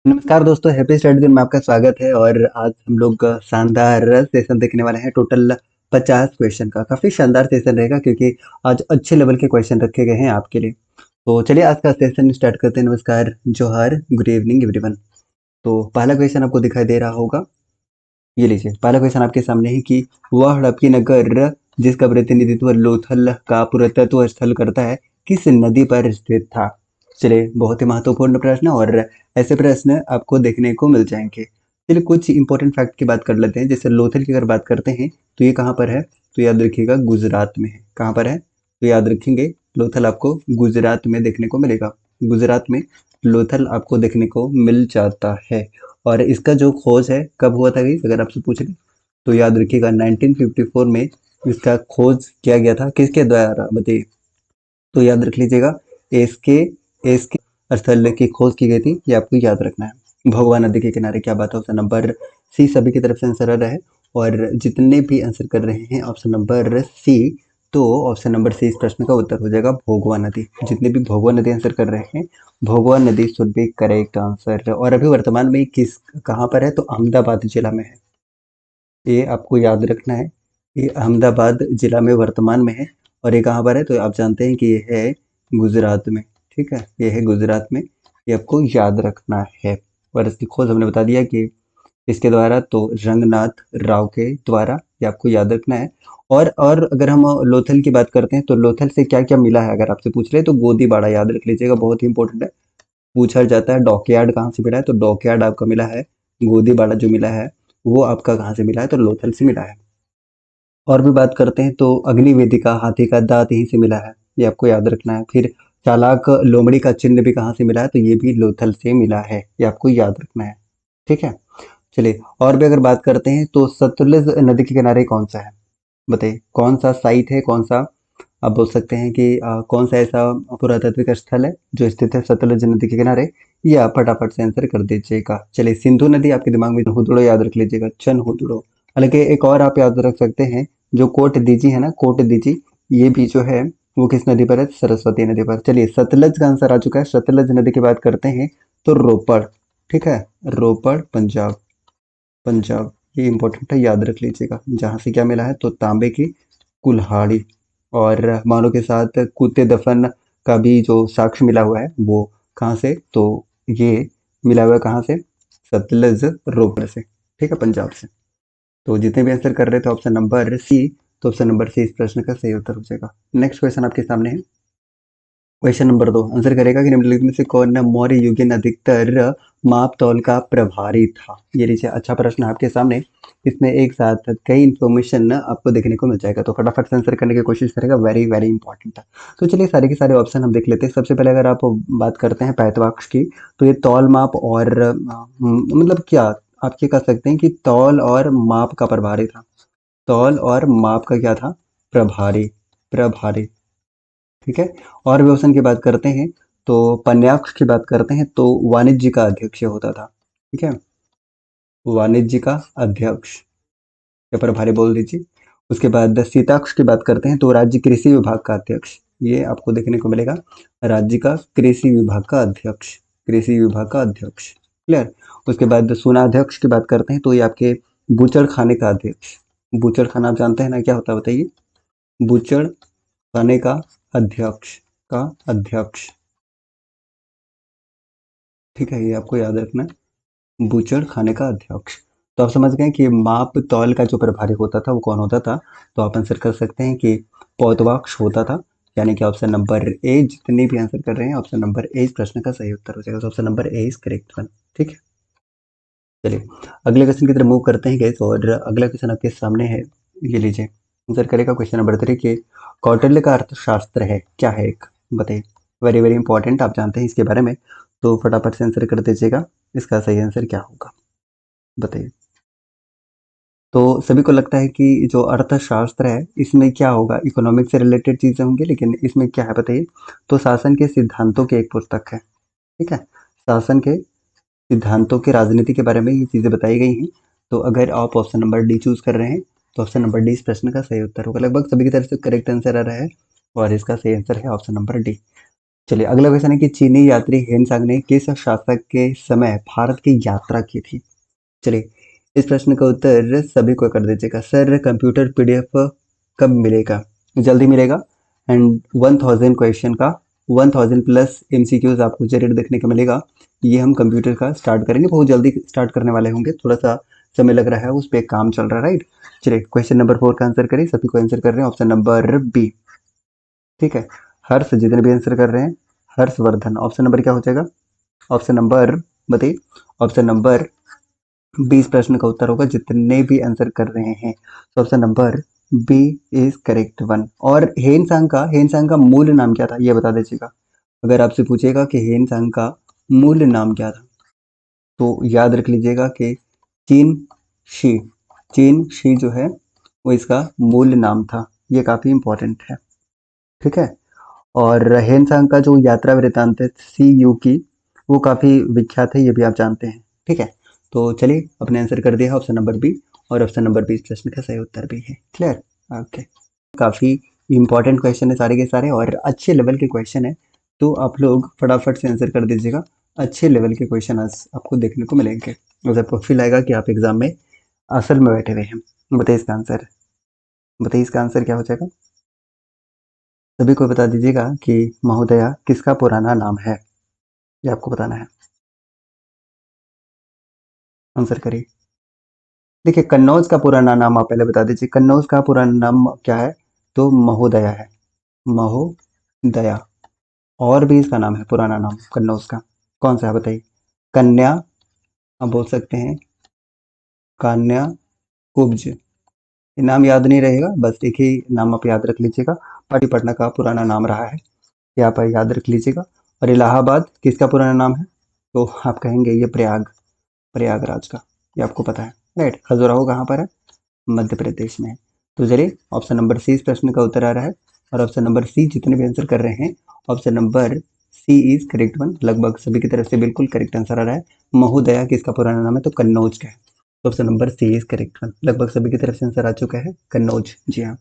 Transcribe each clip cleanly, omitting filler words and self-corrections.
नमस्कार दोस्तों, happy study दिन में आपका स्वागत है। और आज हम लोग शानदार सेशन देखने वाले हैं। टोटल 50 क्वेश्चन का काफ़ी शानदार सेशन रहेगा क्योंकि आज अच्छे लेवल के क्वेश्चन रखे गए हैं आपके लिए। तो चलिए आज का सेशन स्टार्ट करते हैं। नमस्कार, जोहार, गुड इवनिंग एवरीवन। तो पहला क्वेश्चन आपको दिखाई दे रहा होगा, ये लीजिए। पहला क्वेश्चन आपके सामने है कि वह हड़प्पी नगर जिसका प्रतिनिधित्व लोथल का पुरातत्व स्थल करता है किस नदी पर स्थित था। चलिए, बहुत ही महत्वपूर्ण प्रश्न और ऐसे प्रश्न आपको देखने को मिल जाएंगे। चलिए कुछ इंपॉर्टेंट फैक्ट की बात कर लेते हैं। जैसे लोथल की अगर बात करते हैं तो ये कहाँ पर है, तो याद रखिएगा गुजरात में है। कहाँ पर है, तो याद रखेंगे लोथल आपको गुजरात में देखने को मिलेगा। गुजरात में लोथल आपको देखने को मिल जाता है। और इसका जो खोज है कब हुआ था गाइस, अगर आपसे पूछ ले तो याद रखिएगा 1954 में इसका खोज किया गया था। किसके द्वारा बताइए, तो याद रख लीजिएगा एसके एसके स्थल की खोज की गई थी, ये आपको याद रखना है। भगवा नदी के किनारे, क्या बात है। ऑप्शन नंबर सी सभी की तरफ से आंसर आ रहा है। और जितने भी आंसर कर रहे हैं ऑप्शन नंबर सी, तो ऑप्शन नंबर सी इस प्रश्न का उत्तर हो जाएगा भोगवा नदी। जितने भी भोगवा नदी आंसर कर रहे हैं, भोगवा नदी शुड बी करेक्ट आंसर। और अभी वर्तमान में किस कहाँ पर है, तो अहमदाबाद जिला में है। ये आपको याद रखना है। ये अहमदाबाद जिला में वर्तमान में है। और ये कहाँ पर है, तो आप जानते हैं कि ये है गुजरात में। ठीक है, ये है गुजरात में, ये आपको याद रखना है। और इसकी खोज हमने बता दिया कि इसके द्वारा, तो रंगनाथ राव के द्वारा, ये आपको याद रखना है। और अगर हम लोथल की बात करते हैं तो लोथल से क्या क्या मिला है, अगर आपसे पूछ रहे हैं तो गोदीबाड़ा याद रख लीजिएगा, बहुत ही इंपॉर्टेंट है। पूछा जाता है डॉकयार्ड कहाँ से मिला है, तो डॉकयार्ड आपका मिला है। गोदीबाड़ा जो मिला है वो आपका कहाँ से मिला है, तो लोथल से मिला है। और भी बात करते हैं तो अग्नि वेदिका, हाथी का दांत यहीं से मिला है, ये आपको याद रखना है। फिर चालाक लोमड़ी का चिन्ह भी कहाँ से मिला है, तो ये भी लोथल से मिला है, ये आपको याद रखना है। ठीक है, चलिए और भी अगर बात करते हैं तो सतलुज नदी के किनारे कौन सा है, बताइए कौन सा साइट है, कौन सा आप बोल सकते हैं कि कौन सा ऐसा पुरातात्विक स्थल है जो स्थित है सतलुज नदी के किनारे। ये आप फटाफट से आंसर कर दीजिएगा। चलिए, सिंधु नदी आपके दिमाग में हुदड़ो याद रख लीजिएगा, चन हुदड़ो। हालांकि एक और आप याद रख सकते हैं, जो कोट दीजी है ना, कोट दीजी, ये भी जो है वो किस नदी पर है, सरस्वती नदी पर। चलिए, सतलज का आंसर आ चुका है। सतलज नदी की बात करते हैं तो रोपड़। ठीक है, रोपड़ पंजाब। पंजाब ये इंपॉर्टेंट है, याद रख लीजिएगा। जहाँ से क्या मिला है, तो तांबे की कुल्हाड़ी। और मानव के साथ कुत्ते दफन का भी जो साक्ष्य मिला हुआ है वो कहाँ से, तो ये मिला हुआ है कहाँ से, सतलज रोवर से। ठीक है, पंजाब से। तो जितने भी आंसर कर रहे थे ऑप्शन नंबर सी, तो ऑप्शन नंबर सी इस प्रश्न का सही उत्तर हो जाएगा। नेक्स्ट क्वेश्चन आपके सामने है। क्वेश्चन नंबर 2 आंसर करेगा कि निम्नलिखित में से कौन मौर्य युग में अधिकतर माप तौल का प्रभारी था। ये लीजिए, अच्छा प्रश्न है आपके सामने। इसमें एक साथ कई इन्फॉर्मेशन आपको देखने को मिल जाएगा, तो फटाफट से आंसर करने की कोशिश करेगा। वेरी वेरी इंपॉर्टेंट है। तो चलिए सारे के सारे ऑप्शन हम देख लेते हैं। सबसे पहले अगर आप बात करते हैं पैतवाक्ष की, तो ये तौल माप और मतलब क्या आप ये कह सकते हैं कि तौल और माप का प्रभारी था। तौल और माप का क्या था, प्रभारी। प्रभारी, ठीक है। और भी ऑप्शन की बात करते हैं तो पन्याक्ष की बात करते हैं तो वाणिज्य का अध्यक्ष होता था। ठीक है, वाणिज्य का अध्यक्ष या प्रभारी बोल दीजिए। उसके बाद सीताक्ष की बात करते हैं तो राज्य कृषि विभाग का अध्यक्ष, ये आपको देखने को मिलेगा। राज्य का कृषि विभाग का अध्यक्ष, कृषि विभाग का अध्यक्ष, क्लियर। उसके बाद सुनाध्यक्ष की बात करते हैं तो ये आपके बूचड़ खाने का अध्यक्ष। बूचड़ खाना आप जानते हैं ना, क्या होता है बताइए। बूचड़ खाने का अध्यक्ष, का अध्यक्ष। ठीक है, ये आपको याद रखना है, बूचड़ खाने का अध्यक्ष। तो आप समझ गए कि माप तौल का जो प्रभारी होता था वो कौन होता था। तो आप आंसर कर सकते हैं कि पौतवाक्ष होता था। यानी कि ऑप्शन नंबर ए, जितने भी आंसर कर रहे हैं ऑप्शन नंबर ए इस प्रश्न का सही उत्तर हो जाएगा। तो option number A is correct one. ठीक है, चलिए अगले क्वेश्चन की तरफ मूव करते हैं गाइस। और अगला क्वेश्चन आपके सामने है, ये लीजिए। आंसर करेगा क्वेश्चन नंबर 3 कि कौटिल्य का अर्थशास्त्र है क्या है, एक बताइए। वेरी वेरी इंपॉर्टेंट, आप जानते हैं इसके बारे में, तो फटाफट से आंसर कर दीजिएगा। इसका सही आंसर क्या होगा बताइए। तो सभी को लगता है कि जो अर्थशास्त्र है इसमें क्या होगा, इकोनॉमिक्स से रिलेटेड चीजें होंगी, लेकिन इसमें क्या है बताइए। तो शासन के सिद्धांतों की एक पुस्तक है। ठीक है, शासन के सिद्धांतों के राजनीति के बारे में ये चीजें बताई गई हैं। तो अगर आप ऑप्शन नंबर डी चूज कर रहे हैं तो ऑप्शन नंबर डी इस प्रश्न का सही उत्तर होगा। लगभग सभी की तरफ से करेक्ट आंसर आ रहा है और इसका सही आंसर है ऑप्शन नंबर डी। चलिए अगला क्वेश्चन है कि चीनी यात्री हेनसांग ने किस शासक के समय भारत की यात्रा की थी? चलिए इस प्रश्न का उत्तर सभी को कर दीजिएगा। सर कंप्यूटर पीडीएफ कब मिलेगा? जल्दी मिलेगा। एंड 1000 क्वेश्चन का 1000 प्लस एमसीक्यूज आपको जरूर देखने को मिलेगा। ये हम कंप्यूटर का स्टार्ट करेंगे, बहुत जल्दी स्टार्ट करने वाले होंगे, थोड़ा सा समय लग रहा है, उस पर काम चल रहा है, राइट। चलिए क्वेश्चन नंबर 4 का आंसर करिए। सभी को आंसर कर रहे हैं ऑप्शन नंबर बी। ठीक है, हर्ष जितने भी आंसर कर रहे हैं, हर्षवर्धन। ऑप्शन नंबर क्या हो जाएगा? ऑप्शन नंबर बताइए। ऑप्शन नंबर 20 प्रश्न का उत्तर होगा जितने भी आंसर कर रहे हैं। तो option number B is correct one. और हेनसांग का मूल नाम क्या था ये बता दीजिएगा। अगर आपसे पूछेगा कि हेनसांग का मूल नाम क्या था, तो याद रख लीजिएगा कि चीन शी, चीन शी जो है वो इसका मूल नाम था। ये काफी इंपॉर्टेंट है। ठीक है। और हेनसांग का जो यात्रा वृत्तांत है सी यू की, वो काफ़ी विख्यात है, ये भी आप जानते हैं। ठीक है, तो चलिए अपने आंसर कर दिया ऑप्शन नंबर बी। और ऑप्शन नंबर बी इस प्रश्न का सही उत्तर भी है। क्लियर? ओके। काफ़ी इंपॉर्टेंट क्वेश्चन है सारे के सारे, और अच्छे लेवल के क्वेश्चन है, तो आप लोग फटाफट से आंसर कर दीजिएगा। अच्छे लेवल के क्वेश्चन आज आपको देखने को मिलेंगे, और आपको फील आएगा कि आप एग्जाम में असल में बैठे हुए हैं। बताइए इसका आंसर, बताइए इसका आंसर क्या हो जाएगा? सभी को बता दीजिएगा कि महोदया किसका पुराना नाम है, ये आपको बताना है। आंसर करिए। देखिए कन्नौज का पुराना नाम आप पहले बता दीजिए, कन्नौज का पुराना नाम क्या है? तो महोदया है, महोदया। और भी इसका नाम है पुराना नाम कन्नौज का, कौन सा है बताइए? कन्या, आप बोल सकते हैं कन्या कुब्ज। ये नाम याद नहीं रहेगा, बस एक ही नाम आप याद रख लीजिएगा। पाटलिपुत्र का पुराना नाम रहा है, ये आप याद रख लीजिएगा। और इलाहाबाद किसका पुराना नाम है? तो आप कहेंगे ये प्रयागराज का, ये आपको पता है, राइट। खजुराहो कहाँ पर है? मध्य प्रदेश में है। तो चलिए ऑप्शन नंबर सी इस प्रश्न का उत्तर आ रहा है। और ऑप्शन नंबर सी जितने भी आंसर कर रहे हैं, option number C is correct one. लगभग सभी की तरफ से बिल्कुल करेक्ट आंसर आ रहा है। महोदया किसका पुराना नाम है? तो कन्नौज का है। तो option number C is correct one. लगभग सभी की तरफ से आंसर आ चुका है, कन्नौज, जी हाँ।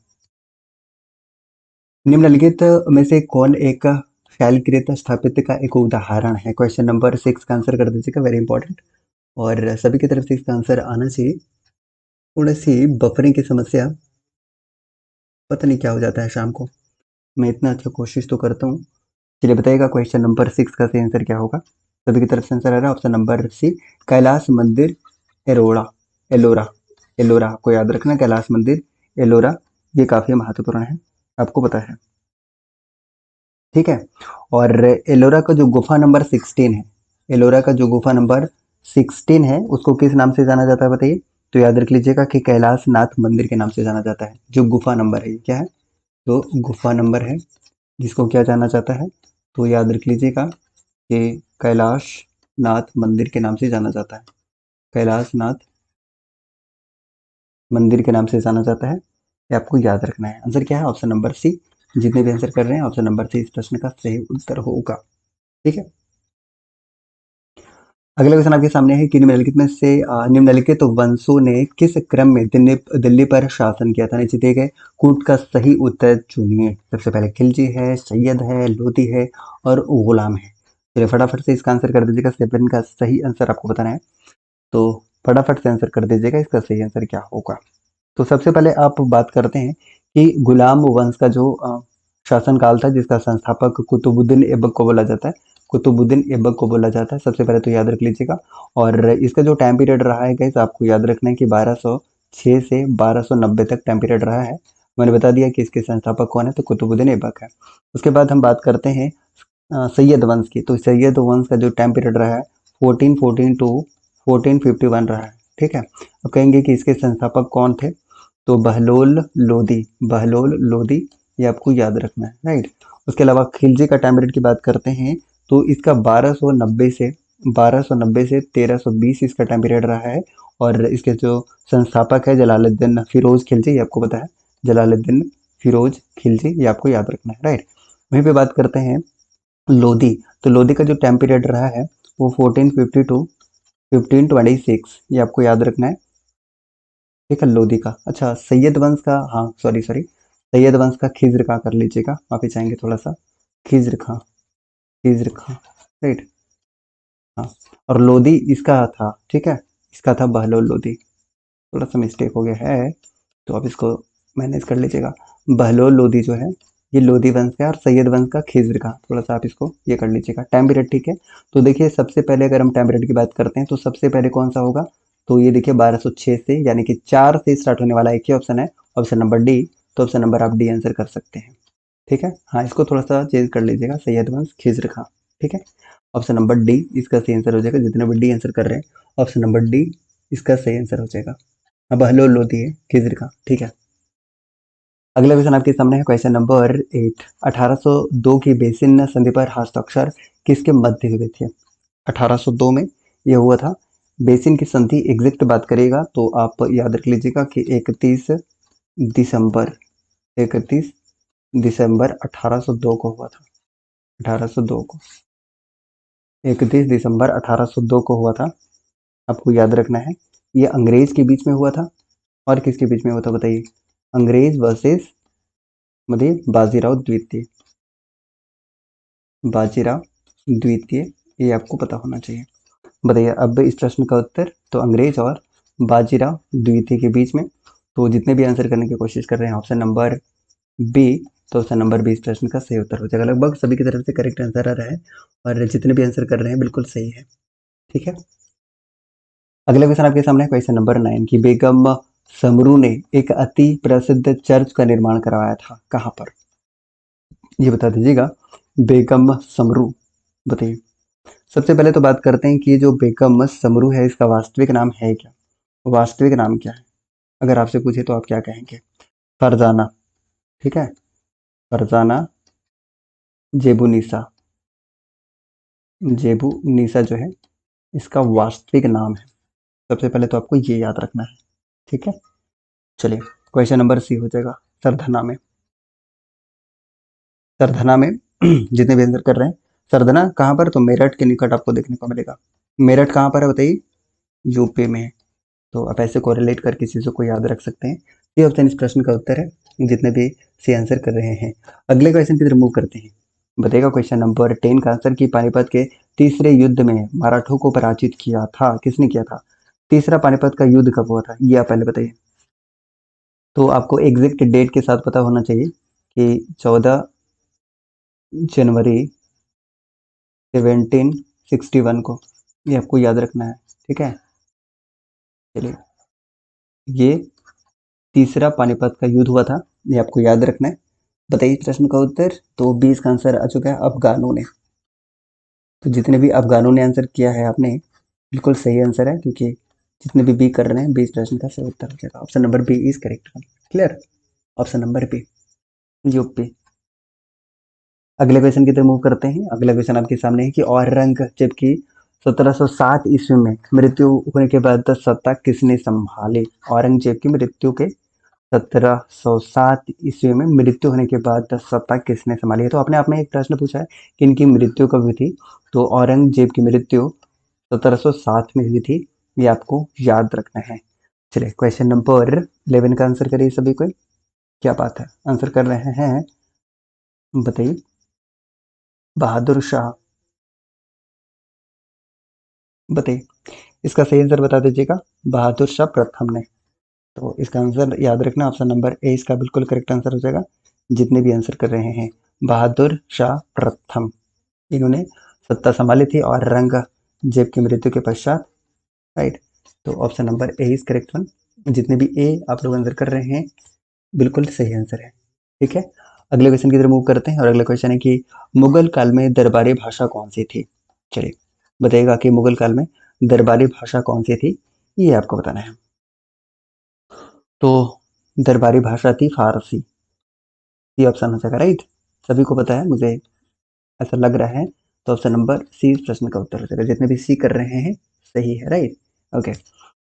निम्नलिखित में से कौन एक शैलकृत स्थापित का एक उदाहरण है? क्वेश्चन नंबर 6 का आंसर कर दीजिएगा, वेरी इंपॉर्टेंट। और सभी की तरफ से इसका आंसर आना चाहिए। थोड़ी सी बफरिंग की समस्या, पता नहीं क्या हो जाता है शाम को। मैं इतना अच्छा कोशिश तो करता हूँ। चलिए बताइएगा क्वेश्चन नंबर 6 का सही आंसर क्या होगा? सभी की तरफ से आंसर आ रहा है ऑप्शन नंबर सी, कैलाश मंदिर एरोड़ा, एलोरा। एलोरा आपको याद रखना, कैलाश मंदिर एलोरा, ये काफी महत्वपूर्ण है, आपको पता है। ठीक है। और एलोरा का जो गुफा नंबर 16 है, एलोरा का जो गुफा नंबर 16 है, उसको किस नाम से जाना जाता है बताइए? तो याद रख लीजिएगा कि कैलाश नाथ मंदिर के नाम से जाना जाता है। जो गुफा नंबर है ये क्या है? तो गुफा नंबर है, जिसको क्या जाना जाता है? तो याद रख लीजिएगा कि कैलाश नाथ मंदिर के नाम से जाना जाता है। कैलाश नाथ मंदिर के नाम से जाना जाता है, ये आपको याद रखना है। आंसर क्या है? Option number C. जितने भी आंसर कर रहे हैं, ऑप्शन नंबर सी इस प्रश्न का सही उत्तर होगा। ठीक है। अगला क्वेश्चन आपके सामने है कि निम्नलिखित में से निम्नलिखित वंशों ने किस क्रम में दिल्ली पर शासन किया था? नीचे दिए गए कूट का सही उत्तर चुनिए। सबसे पहले खिलजी है, सैयद है, लोधी है और गुलाम है। चलिए फटाफट से इसका आंसर कर दीजिएगा। 7 का सही आंसर आपको बताना है, तो फटाफट से आंसर कर दीजिएगा इसका सही आंसर क्या होगा। तो सबसे पहले आप बात करते हैं कि गुलाम वंश का जो शासन काल था, जिसका संस्थापक कुतुबुद्दीन ऐबक को बोला जाता है, कुतुबुद्दीन ऐबक को बोला जाता है, सबसे पहले तो याद रख लीजिएगा। और इसका जो टाइम पीरियड रहा है गाइस, आपको याद रखना है कि 1206 से 1290 तक टाइम पीरियड रहा है। मैंने बता दिया कि इसके संस्थापक कौन है, तो कुतुबुद्दीन ऐबक है। उसके बाद हम बात करते हैं सैयद वंश की। तो सैयद वंश का जो टाइम पीरियड रहा है 1414 टू 1451 रहा है। ठीक है। अब कहेंगे कि इसके संस्थापक कौन थे? तो बहलोल लोदी, बहलोल लोदी, ये आपको याद रखना है, राइट। उसके अलावा खिलजी का टाइम पीरियड की बात करते हैं, तो इसका 1290 से 1320 इसका टाइम पीरियड रहा है। और इसके जो संस्थापक है जलालुद्दीन फिरोज खिलजी, ये आपको पता है, जलालुद्दीन फिरोज खिलजी, ये आपको याद रखना है, राइट। वहीं पे बात करते हैं लोधी। तो लोधी का जो टाइम पीरियड रहा है वो 1450 टू 1526, ये आपको याद रखना है। ठीक है, लोधी का। अच्छा सैयद वंश का, हाँ सॉरी सॉरी, सैयद वंश का खिज्र का कर लीजिएगा, माफी चाहेंगे थोड़ा सा, खिज्र खां। खीजर खां, राइट। हाँ, और लोधी इसका था, ठीक है, इसका था बहलोल लोधी। थोड़ा सा मिस्टेक हो गया है, तो आप इसको मैनेज कर लीजिएगा। बहलोल लोधी जो है ये लोधी वंश का है और सैयद वंश का खिज्र का, थोड़ा सा आप इसको ये कर लीजिएगा। टाइम पीरियड, ठीक है। तो देखिए सबसे पहले अगर हम टाइम पीरियड की बात करते हैं तो सबसे पहले कौन सा होगा, तो ये देखिए 1206 से, यानी कि 4 से स्टार्ट होने वाला एक ही ऑप्शन है, ऑप्शन नंबर डी। तो ऑप्शन नंबर आप डी आंसर कर सकते हैं, ठीक है। हाँ, इसको थोड़ा सा चेंज कर लीजिएगा, सैयद वंश खिज्र खां, ठीक है। ऑप्शन नंबर डी इसका सही आंसर हो जाएगा। जितने भी डी आंसर कर रहे हैं ऑप्शन नंबर डी इसका सही आंसर हो जाएगा। अब बहलोल लोधी है खिज्र खां, ठीक है। अगला क्वेश्चन आपके सामने है, क्वेश्चन नंबर 8। 1802 की बेसिन संधि पर हस्ताक्षर किसके मध्य हुए थे? 1802 में यह हुआ था। बेसिन की संधि एग्जैक्ट बात करेगा तो आप याद रख लीजिएगा कि 31 दिसंबर 31 दिसंबर 1802 को हुआ था। 1802 को 31 दिसंबर 1802 को हुआ था, आपको याद रखना है। ये अंग्रेज के बीच में हुआ था और किसके बीच में हुआ था बताइए? अंग्रेज वर्सेस मतलब बाजीराव द्वितीय, ये आपको पता होना चाहिए। बताइए अब इस प्रश्न का उत्तर, तो अंग्रेज और बाजीराव द्वितीय के बीच में। तो जितने भी आंसर करने की कोशिश कर रहे हैं ऑप्शन नंबर बी, तो ऑप्शन नंबर बी इस प्रश्न का सही उत्तर हो जाएगा। लगभग सभी की तरफ से करेक्ट आंसर आ रहा है और जितने भी आंसर कर रहे हैं बिल्कुल सही है, ठीक है। अगला क्वेश्चन आपके सामने है, क्वेश्चन नंबर 9 की बेगम समरू ने एक अति प्रसिद्ध चर्च का निर्माण करवाया था, कहाँ पर? ये बता दीजिएगा। बेगम समरू, बताइए। सबसे पहले तो बात करते हैं कि ये जो बेगम समरू है इसका वास्तविक नाम है क्या? वास्तविक नाम क्या है? अगर आपसे पूछे तो आप क्या कहेंगे? फरजाना, ठीक है, फरजाना जेबूनिसा। जेबूनिसा जो है इसका वास्तविक नाम है। सबसे पहले तो आपको ये याद रखना है, ठीक है। चलिए क्वेश्चन नंबर सी हो जाएगा, सरधना में। सरधना में जितने भी आंसर कर रहे हैं, सरधना कहाँ पर, तो मेरठ के निकट आपको देखने को मिलेगा। मेरठ कहाँ पर है बताइए? यूपी में है। तो आप ऐसे कोरिलेट करके चीज़ों को याद रख सकते हैं। ये ऑप्शन इस प्रश्न का उत्तर है, जितने भी सही आंसर कर रहे हैं। अगले क्वेश्चन की तरफ मूव करते हैं। बताइएगा क्वेश्चन नंबर 10 का आंसर कि पानीपत के तीसरे युद्ध में मराठों को पराजित किया था, किसने किया था? तीसरा पानीपत का युद्ध कब हुआ था, ये आप पहले बताइए। तो आपको एग्जैक्ट डेट के साथ पता होना चाहिए कि 14 जनवरी 1761 को, ये आपको याद रखना है, ठीक है। चलिए, ये तीसरा पानीपत का युद्ध हुआ था, ये आपको याद रखना है। बताइए प्रश्न का उत्तर, तो 20 का आंसर आ चुका है अफगानों ने। तो जितने भी अफगानों ने आंसर किया है आपने, बिल्कुल सही आंसर है, क्योंकि जितने भी कर रहे हैं 20 प्रश्न का सही उत्तर हो जाएगा। Option number B is correct. Clear, option number B, UP. अगले क्वेश्चन की तरफ मूव करते हैं। अगला क्वेश्चन आपके सामने है कि औरंगजेब की 1707 ईस्वी में मृत्यु होने के बाद सत्ता किसने संभाली? औरंगजेब की मृत्यु के 1707 ईस्वी में मृत्यु होने के बाद सत्ता किसने संभाली है? तो अपने आप में एक प्रश्न पूछा है कि इनकी मृत्यु कब हुई थी, तो औरंगजेब की मृत्यु 1707 में हुई थी, ये आपको याद रखना है। चलिए क्वेश्चन नंबर 11 का आंसर करिए सभी को। क्या बात है, आंसर कर रहे हैं, बताइए। बहादुर शाह, बताइए इसका सही आंसर बता दीजिएगा। बहादुर शाह प्रथम ने। तो इसका आंसर याद रखना, ऑप्शन नंबर ए इसका बिल्कुल करेक्ट आंसर हो जाएगा। जितने भी आंसर कर रहे हैं, बहादुर शाह प्रथम, इन्होंने सत्ता संभाली थी औरंगजेब की मृत्यु के पश्चात, राइट। तो option number A is correct one. जितने भी ए आप लोग आंसर कर रहे हैं बिल्कुल सही आंसर है, ठीक है। अगले क्वेश्चन की तरफ मूव करते हैं और अगला क्वेश्चन है कि मुगल काल में दरबारी भाषा कौन सी थी? चलिए बताइएगा कि मुगल काल में दरबारी भाषा कौन सी थी, ये आपको बताना है। तो दरबारी भाषा थी फारसी, ये ऑप्शन हो जाएगा, राइट। सभी को पता है, मुझे ऐसा लग रहा है। तो ऑप्शन नंबर सी इस प्रश्न का उत्तर हो जाएगा। जितने भी सी कर रहे हैं सही है, राइट। ओके,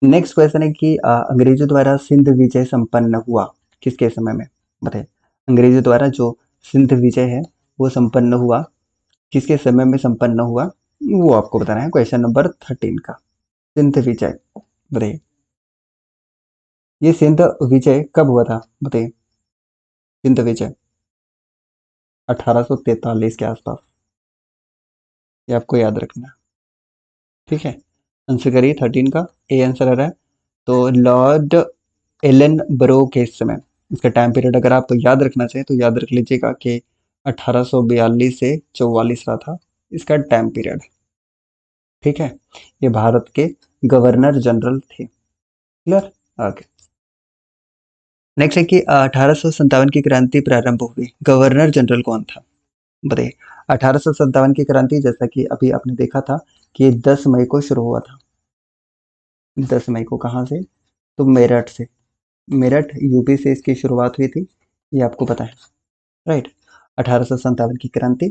नेक्स्ट क्वेश्चन है कि अंग्रेजों द्वारा सिंध विजय संपन्न हुआ किसके समय में? बताइए, अंग्रेजों द्वारा जो सिंध विजय है वो संपन्न हुआ किसके समय में संपन्न हुआ, वो आपको बताना है। क्वेश्चन नंबर 13 का, सिंध विजय, बताइए ये सिंध विजय कब हुआ था? बताइए, सिंध विजय 1843 के आसपास। ये आपको याद रखना है, ठीक है। आंसर करिए 13 का ए आंसर आ रहा है। तो लॉर्ड एलन ब्रो के समय इसका टाइम पीरियड अगर आप याद रखना चाहें तो याद रख लीजिएगा कि 1842 से 44 रहा था इसका टाइम पीरियड, ठीक है। ये भारत के गवर्नर जनरल थे, क्लियर। ओके, नेक्स्ट है कि 1857 की क्रांति प्रारंभ हुई, गवर्नर जनरल कौन था, बताइए। 1857 की क्रांति जैसा कि अभी आपने देखा था कि 10 मई को शुरू हुआ था। 10 मई को कहाँ से, तो मेरठ से। मेरठ यूपी से इसकी शुरुआत हुई थी, ये आपको पता है, राइट। 1857 की क्रांति,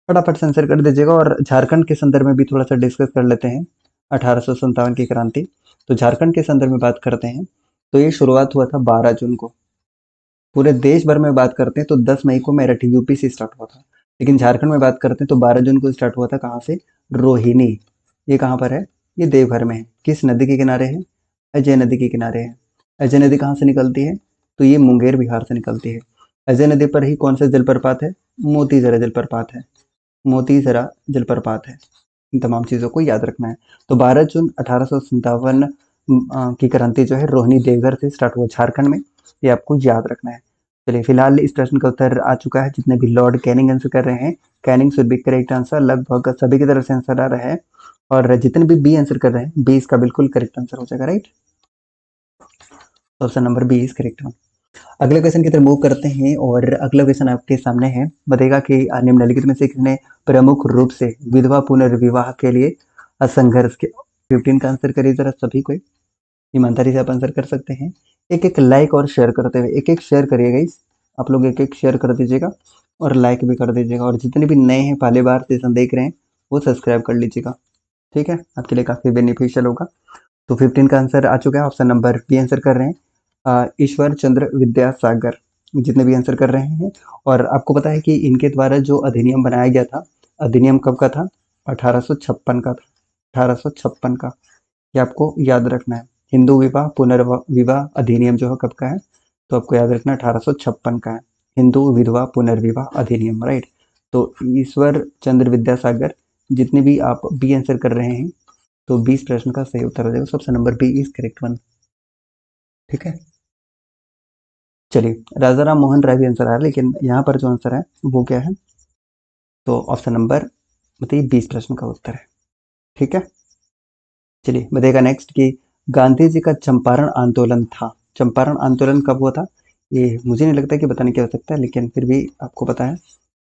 फटाफट से आंसर कर दीजिएगा। और झारखंड के संदर्भ में भी थोड़ा सा डिस्कस कर लेते हैं। 1857 की क्रांति, तो झारखंड के संदर्भ में बात करते हैं तो ये शुरुआत हुआ था 12 जून को। पूरे देश भर में बात करते हैं तो 10 मई को मेरठ यूपी से स्टार्ट हुआ था, लेकिन झारखंड में बात करते हैं तो 12 जून को स्टार्ट हुआ था। कहाँ से, रोहिणी। ये कहाँ पर है, ये देवघर में है। किस नदी के किनारे है, अजय नदी के किनारे है। अजय नदी कहाँ से निकलती है, तो ये मुंगेर बिहार से निकलती है। अजय नदी पर ही कौन सा जलप्रपात है, मोतीजरा जलप्रपात है। मोतीजरा जलप्रपात है। इन तमाम चीज़ों को याद रखना है। तो 12 जून 1857 की क्रांति जो है रोहिणी देवघर से स्टार्ट हुआ झारखंड में, ये आपको याद रखना है। चलिए, फिलहाल इस प्रश्न का उत्तर आ चुका है। जितने भी लॉर्ड कैनिंग आंसर कर रहे हैं, Canning should be correct answer, लगभग सभी की तरफ से आंसर आ रहा है। और जितने भी बी आंसर कर रहे हैं, बी इसका बिल्कुल करेक्ट आंसर हो जाएगा, right. Option number B is correct. अगले क्वेश्चन की तरफ मूव करते हैं और अगला क्वेश्चन आपके सामने है। बताएगा कि निम्नलिखित में से किसने प्रमुख रूप से विधवा पुनर्विवाह के लिए संघर्ष किया। 15 का आंसर करिए जरा सभी कोई, ईमानदारी से आप आंसर कर सकते हैं। एक एक लाइक और शेयर करते हुए, एक एक शेयर करिएगा इस, आप लोग एक एक शेयर कर दीजिएगा और लाइक भी कर दीजिएगा। और जितने भी नए हैं, पहली बार सेशन देख रहे हैं, वो सब्सक्राइब कर लीजिएगा, ठीक है। आपके लिए काफ़ी बेनिफिशियल होगा। तो 15 का आंसर आ चुका है। ऑप्शन नंबर बी आंसर कर रहे हैं ईश्वर चंद्र विद्यासागर, जितने भी आंसर कर रहे हैं। और आपको पता है कि इनके द्वारा जो अधिनियम बनाया गया था, अधिनियम कब का था, 1856 का था। 1856 का, ये आपको याद रखना है। हिंदू विवाह पुनर्विवाह अधिनियम जो है कब का है, तो आपको याद रखना 1856 का है। हिंदू विधवा पुनर्विवाह अधिनियम, राइट। तो ईश्वर चंद्र विद्यासागर, जितने भी आप बी आंसर कर रहे हैं, तो 20 प्रश्न का सही उत्तर हो जाएगा। Option number B is correct one, ठीक है। चलिए, राजा राम मोहन राय भी आंसर आया, लेकिन यहाँ पर जो आंसर है वो क्या है, तो ऑप्शन नंबर बताइए 20 प्रश्न का उत्तर है, ठीक है। चलिए, बताइएगा नेक्स्ट कि गांधी जी का चंपारण आंदोलन था, चंपारण आंदोलन कब हुआ था। ये मुझे नहीं लगता कि बताने की आवश्यकता है, लेकिन फिर भी आपको पता है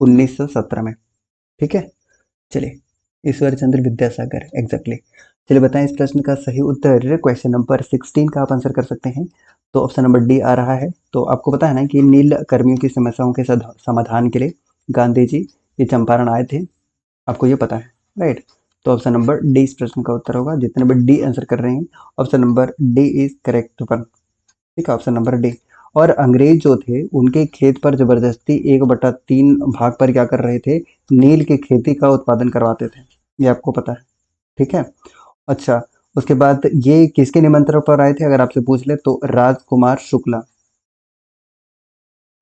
1917 में, ठीक है। चलिए, ईश्वर चंद्र विद्यासागर, एग्जैक्टली। चलिए बताएं इस प्रश्न का सही उत्तर। क्वेश्चन नंबर 16 का आप आंसर कर सकते हैं, तो ऑप्शन नंबर डी आ रहा है। तो आपको पता है ना कि नील कर्मियों की समस्याओं के समाधान के लिए गांधी जी ये चंपारण आए थे, आपको ये पता है, राइट। तो ऑप्शन नंबर डी इस प्रश्न का उत्तर होगा। जितने भी डी आंसर कर रहे हैं, option number D is correct one, ठीक है, ऑप्शन नंबर डी। और अंग्रेज जो थे उनके खेत पर जबरदस्ती 1/3 भाग पर क्या कर रहे थे, नील की खेती का उत्पादन करवाते थे, ये आपको पता है, ठीक है। अच्छा, उसके बाद ये किसके निमंत्रण पर आए थे, अगर आपसे पूछ ले तो राजकुमार शुक्ला,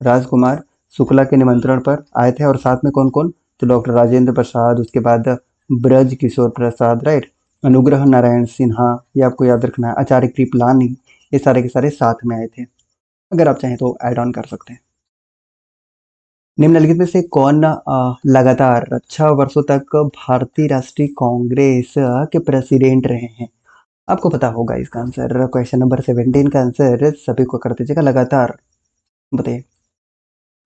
राजकुमार शुक्ला के निमंत्रण पर आए थे। और साथ में कौन कौन, तो डॉक्टर राजेंद्र प्रसाद, उसके बाद ब्रज किशोर प्रसाद, राइट, अनुग्रह नारायण सिन्हा, ये आपको याद रखना है, आचार्य कृपलानी, ये सारे के सारे साथ में आए थे। अगर आप चाहें तो ऐड ऑन कर सकते हैं। निम्नलिखित में से कौन लगातार 6 वर्षों तक भारतीय राष्ट्रीय कांग्रेस के प्रेसिडेंट रहे हैं, आपको पता होगा इसका आंसर। क्वेश्चन नंबर 17 का आंसर सभी को कर दीजिएगा। लगातार बताइए,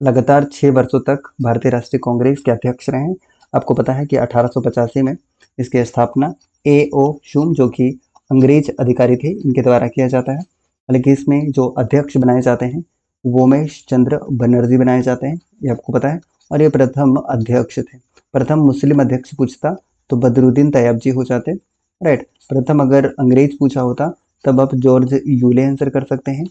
लगातार 6 वर्षों तक भारतीय राष्ट्रीय कांग्रेस के अध्यक्ष रहे हैं। आपको पता है कि 1885 में इसकी स्थापना ए ओ शुम, जो कि अंग्रेज अधिकारी थे, इनके द्वारा किया जाता है। हालांकि इसमें जो अध्यक्ष बनाए जाते हैं वो उमेश चंद्र बनर्जी बनाए जाते हैं, ये आपको पता है। और ये प्रथम अध्यक्ष थे। प्रथम मुस्लिम अध्यक्ष पूछता तो बदरुद्दीन तैयब जी हो जाते, राइट। प्रथम अगर अंग्रेज पूछा होता तब आप जॉर्ज यूले आंसर कर सकते हैं।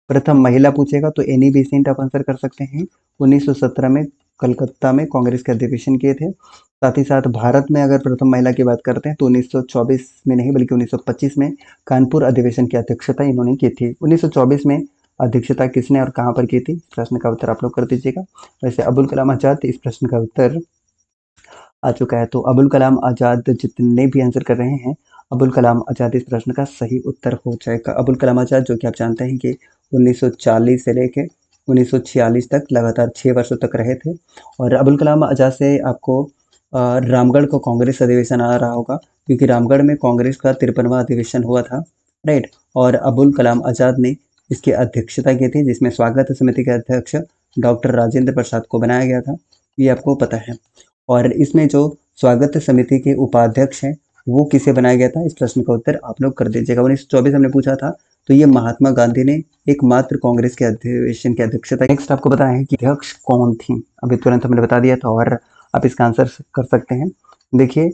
प्रथम महिला पूछेगा तो एनी बेसेंट आप आंसर कर सकते हैं। 1917 में कलकत्ता में कांग्रेस के अधिवेशन किए थे। साथ ही साथ भारत में अगर प्रथम महिला की बात करते हैं तो 1924 में नहीं बल्कि 1925 में कानपुर अधिवेशन की अध्यक्षता इन्होंने की थी। 1924 में अध्यक्षता किसने और कहाँ पर की थी, प्रश्न का उत्तर आप लोग कर दीजिएगा। वैसे अबुल कलाम आजाद, इस प्रश्न का उत्तर आ चुका है। तो अबुल कलाम आज़ाद जितने भी आंसर कर रहे हैं, अबुल कलाम आज़ाद इस प्रश्न का सही उत्तर हो जाएगा। अबुल कलाम आज़ाद जो कि आप जानते हैं कि 1940 से लेके 1946 तक लगातार 6 वर्षों तक रहे थे। और अबुल कलाम आज़ाद से आपको रामगढ़ को कांग्रेस अधिवेशन आ रहा होगा, क्योंकि रामगढ़ में कांग्रेस का 53वां अधिवेशन हुआ था, राइट। और अबुल कलाम आज़ाद ने इसकी अध्यक्षता की थी, जिसमें स्वागत समिति के अध्यक्ष डॉक्टर राजेंद्र प्रसाद को बनाया गया था, ये आपको पता है। और इसमें जो स्वागत समिति के उपाध्यक्ष हैं, वो किसे बनाया गया था, इस प्रश्न का उत्तर आप लोग कर दीजिएगा। 1924 हमने पूछा था, तो ये महात्मा गांधी ने एकमात्र कांग्रेस के अधिवेशन की अध्यक्षता। नेक्स्ट आपको बताना है कि अध्यक्ष कौन थी, अभी तुरंत हमने बता दिया था और आप इसका आंसर कर सकते हैं। देखिए,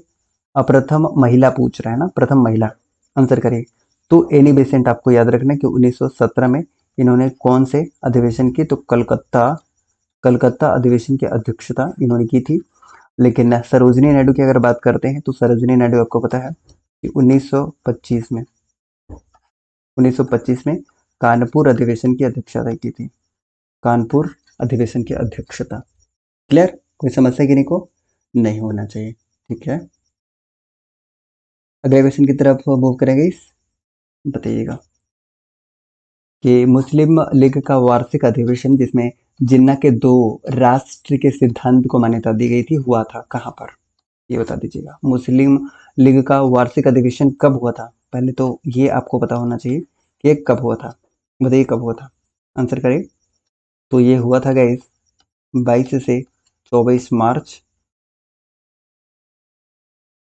प्रथम महिला पूछ रहा है ना, प्रथम महिला, आंसर करिए। तो एनी बेसेंट आपको याद रखना कि 1917 में इन्होंने कौन से अधिवेशन की, तो कलकत्ता अधिवेशन की अध्यक्षता इन्होंने की थी। लेकिन सरोजिनी नायडू की अगर बात करते हैं, तो सरोजिनी नायडू आपको पता है कि 1925 में कानपुर अधिवेशन की अध्यक्षता की थी। कानपुर अधिवेशन की अध्यक्षता। क्लियर? कोई समस्या किन्हीं को नहीं होना चाहिए, ठीक है। अगले क्वेश्चन की तरफ मूव करेंगे। बताइएगा कि मुस्लिम लीग का वार्षिक अधिवेशन, जिसमें जिन्ना के 2 राष्ट्र के सिद्धांत को मान्यता दी गई थी, हुआ था कहाँ पर, ये बता दीजिएगा। मुस्लिम लीग का वार्षिक अधिवेशन कब हुआ था, पहले तो ये आपको पता होना चाहिए कि ये कब हुआ था। बताइए कब हुआ था, आंसर करें। तो ये हुआ था गाइस 22 से 24 मार्च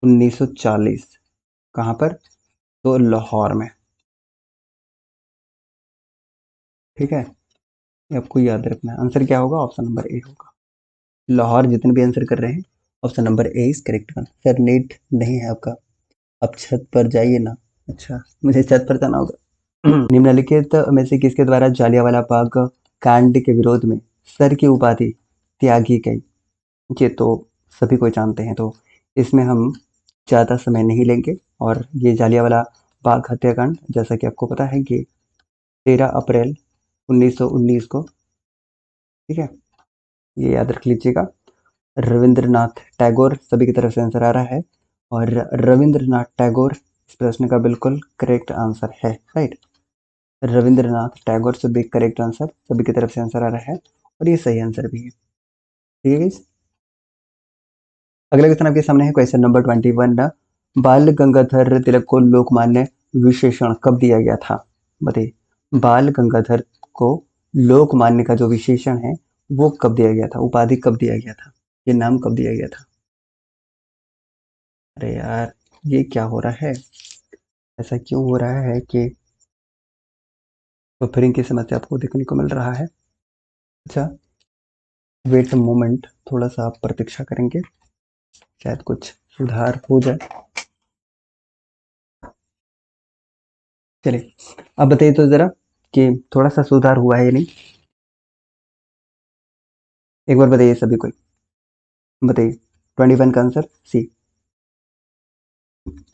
1940। कहाँ पर, तो लाहौर में, ठीक है। ये आपको याद रखना है। आंसर क्या होगा, ऑप्शन नंबर ए होगा लाहौर। जितने भी आंसर कर रहे हैं, option number A is correct one. Sir net नहीं है आपका, आप छत पर जाइए ना। अच्छा, मुझे छत पर जाना होगा। निम्नलिखित में से किसके द्वारा जालियांवाला बाग कांड के विरोध में सर की उपाधि त्यागी गई, ये तो सभी को जानते हैं। तो इसमें हम ज़्यादा समय नहीं लेंगे। और ये जालियांवाला बाग हत्याकांड, जैसा कि आपको पता है कि 13 अप्रैल 1919 को, ठीक है, ये याद रख लीजिएगा। रविंद्रनाथ टैगोर, सभी की तरफ से आंसर आ रहा है, और रविंद्रनाथ टैगोर इस प्रश्न का बिल्कुल करेक्ट आंसर है, राइट। रविंद्रनाथ टैगोर से भी करेक्ट आंसर, सभी की तरफ से आंसर आ रहा है, और ये सही आंसर भी है, ठीक है। अगला क्वेश्चन आपके सामने है, क्वेश्चन नंबर 21 ना, बाल गंगाधर तिलक को लोकमान्य विशेषण कब दिया गया था, बताइए। बाल गंगाधर को लोकमान्य का जो विशेषण है, वो कब दिया गया था, उपाधि कब दिया गया था, ये नाम कब दिया गया था। अरे यार, ये क्या हो रहा है, ऐसा क्यों हो रहा है कि बफरिंग की समस्या आपको देखने को मिल रहा है। अच्छा, वेट अ मोमेंट, थोड़ा सा आप प्रतीक्षा करेंगे, शायद कुछ सुधार हो जाए। चलिए, अब बताइए तो जरा कि थोड़ा सा सुधार हुआ है या नहीं, एक बार बताइए सभी कोई, बताइए। 21 का आंसर सी,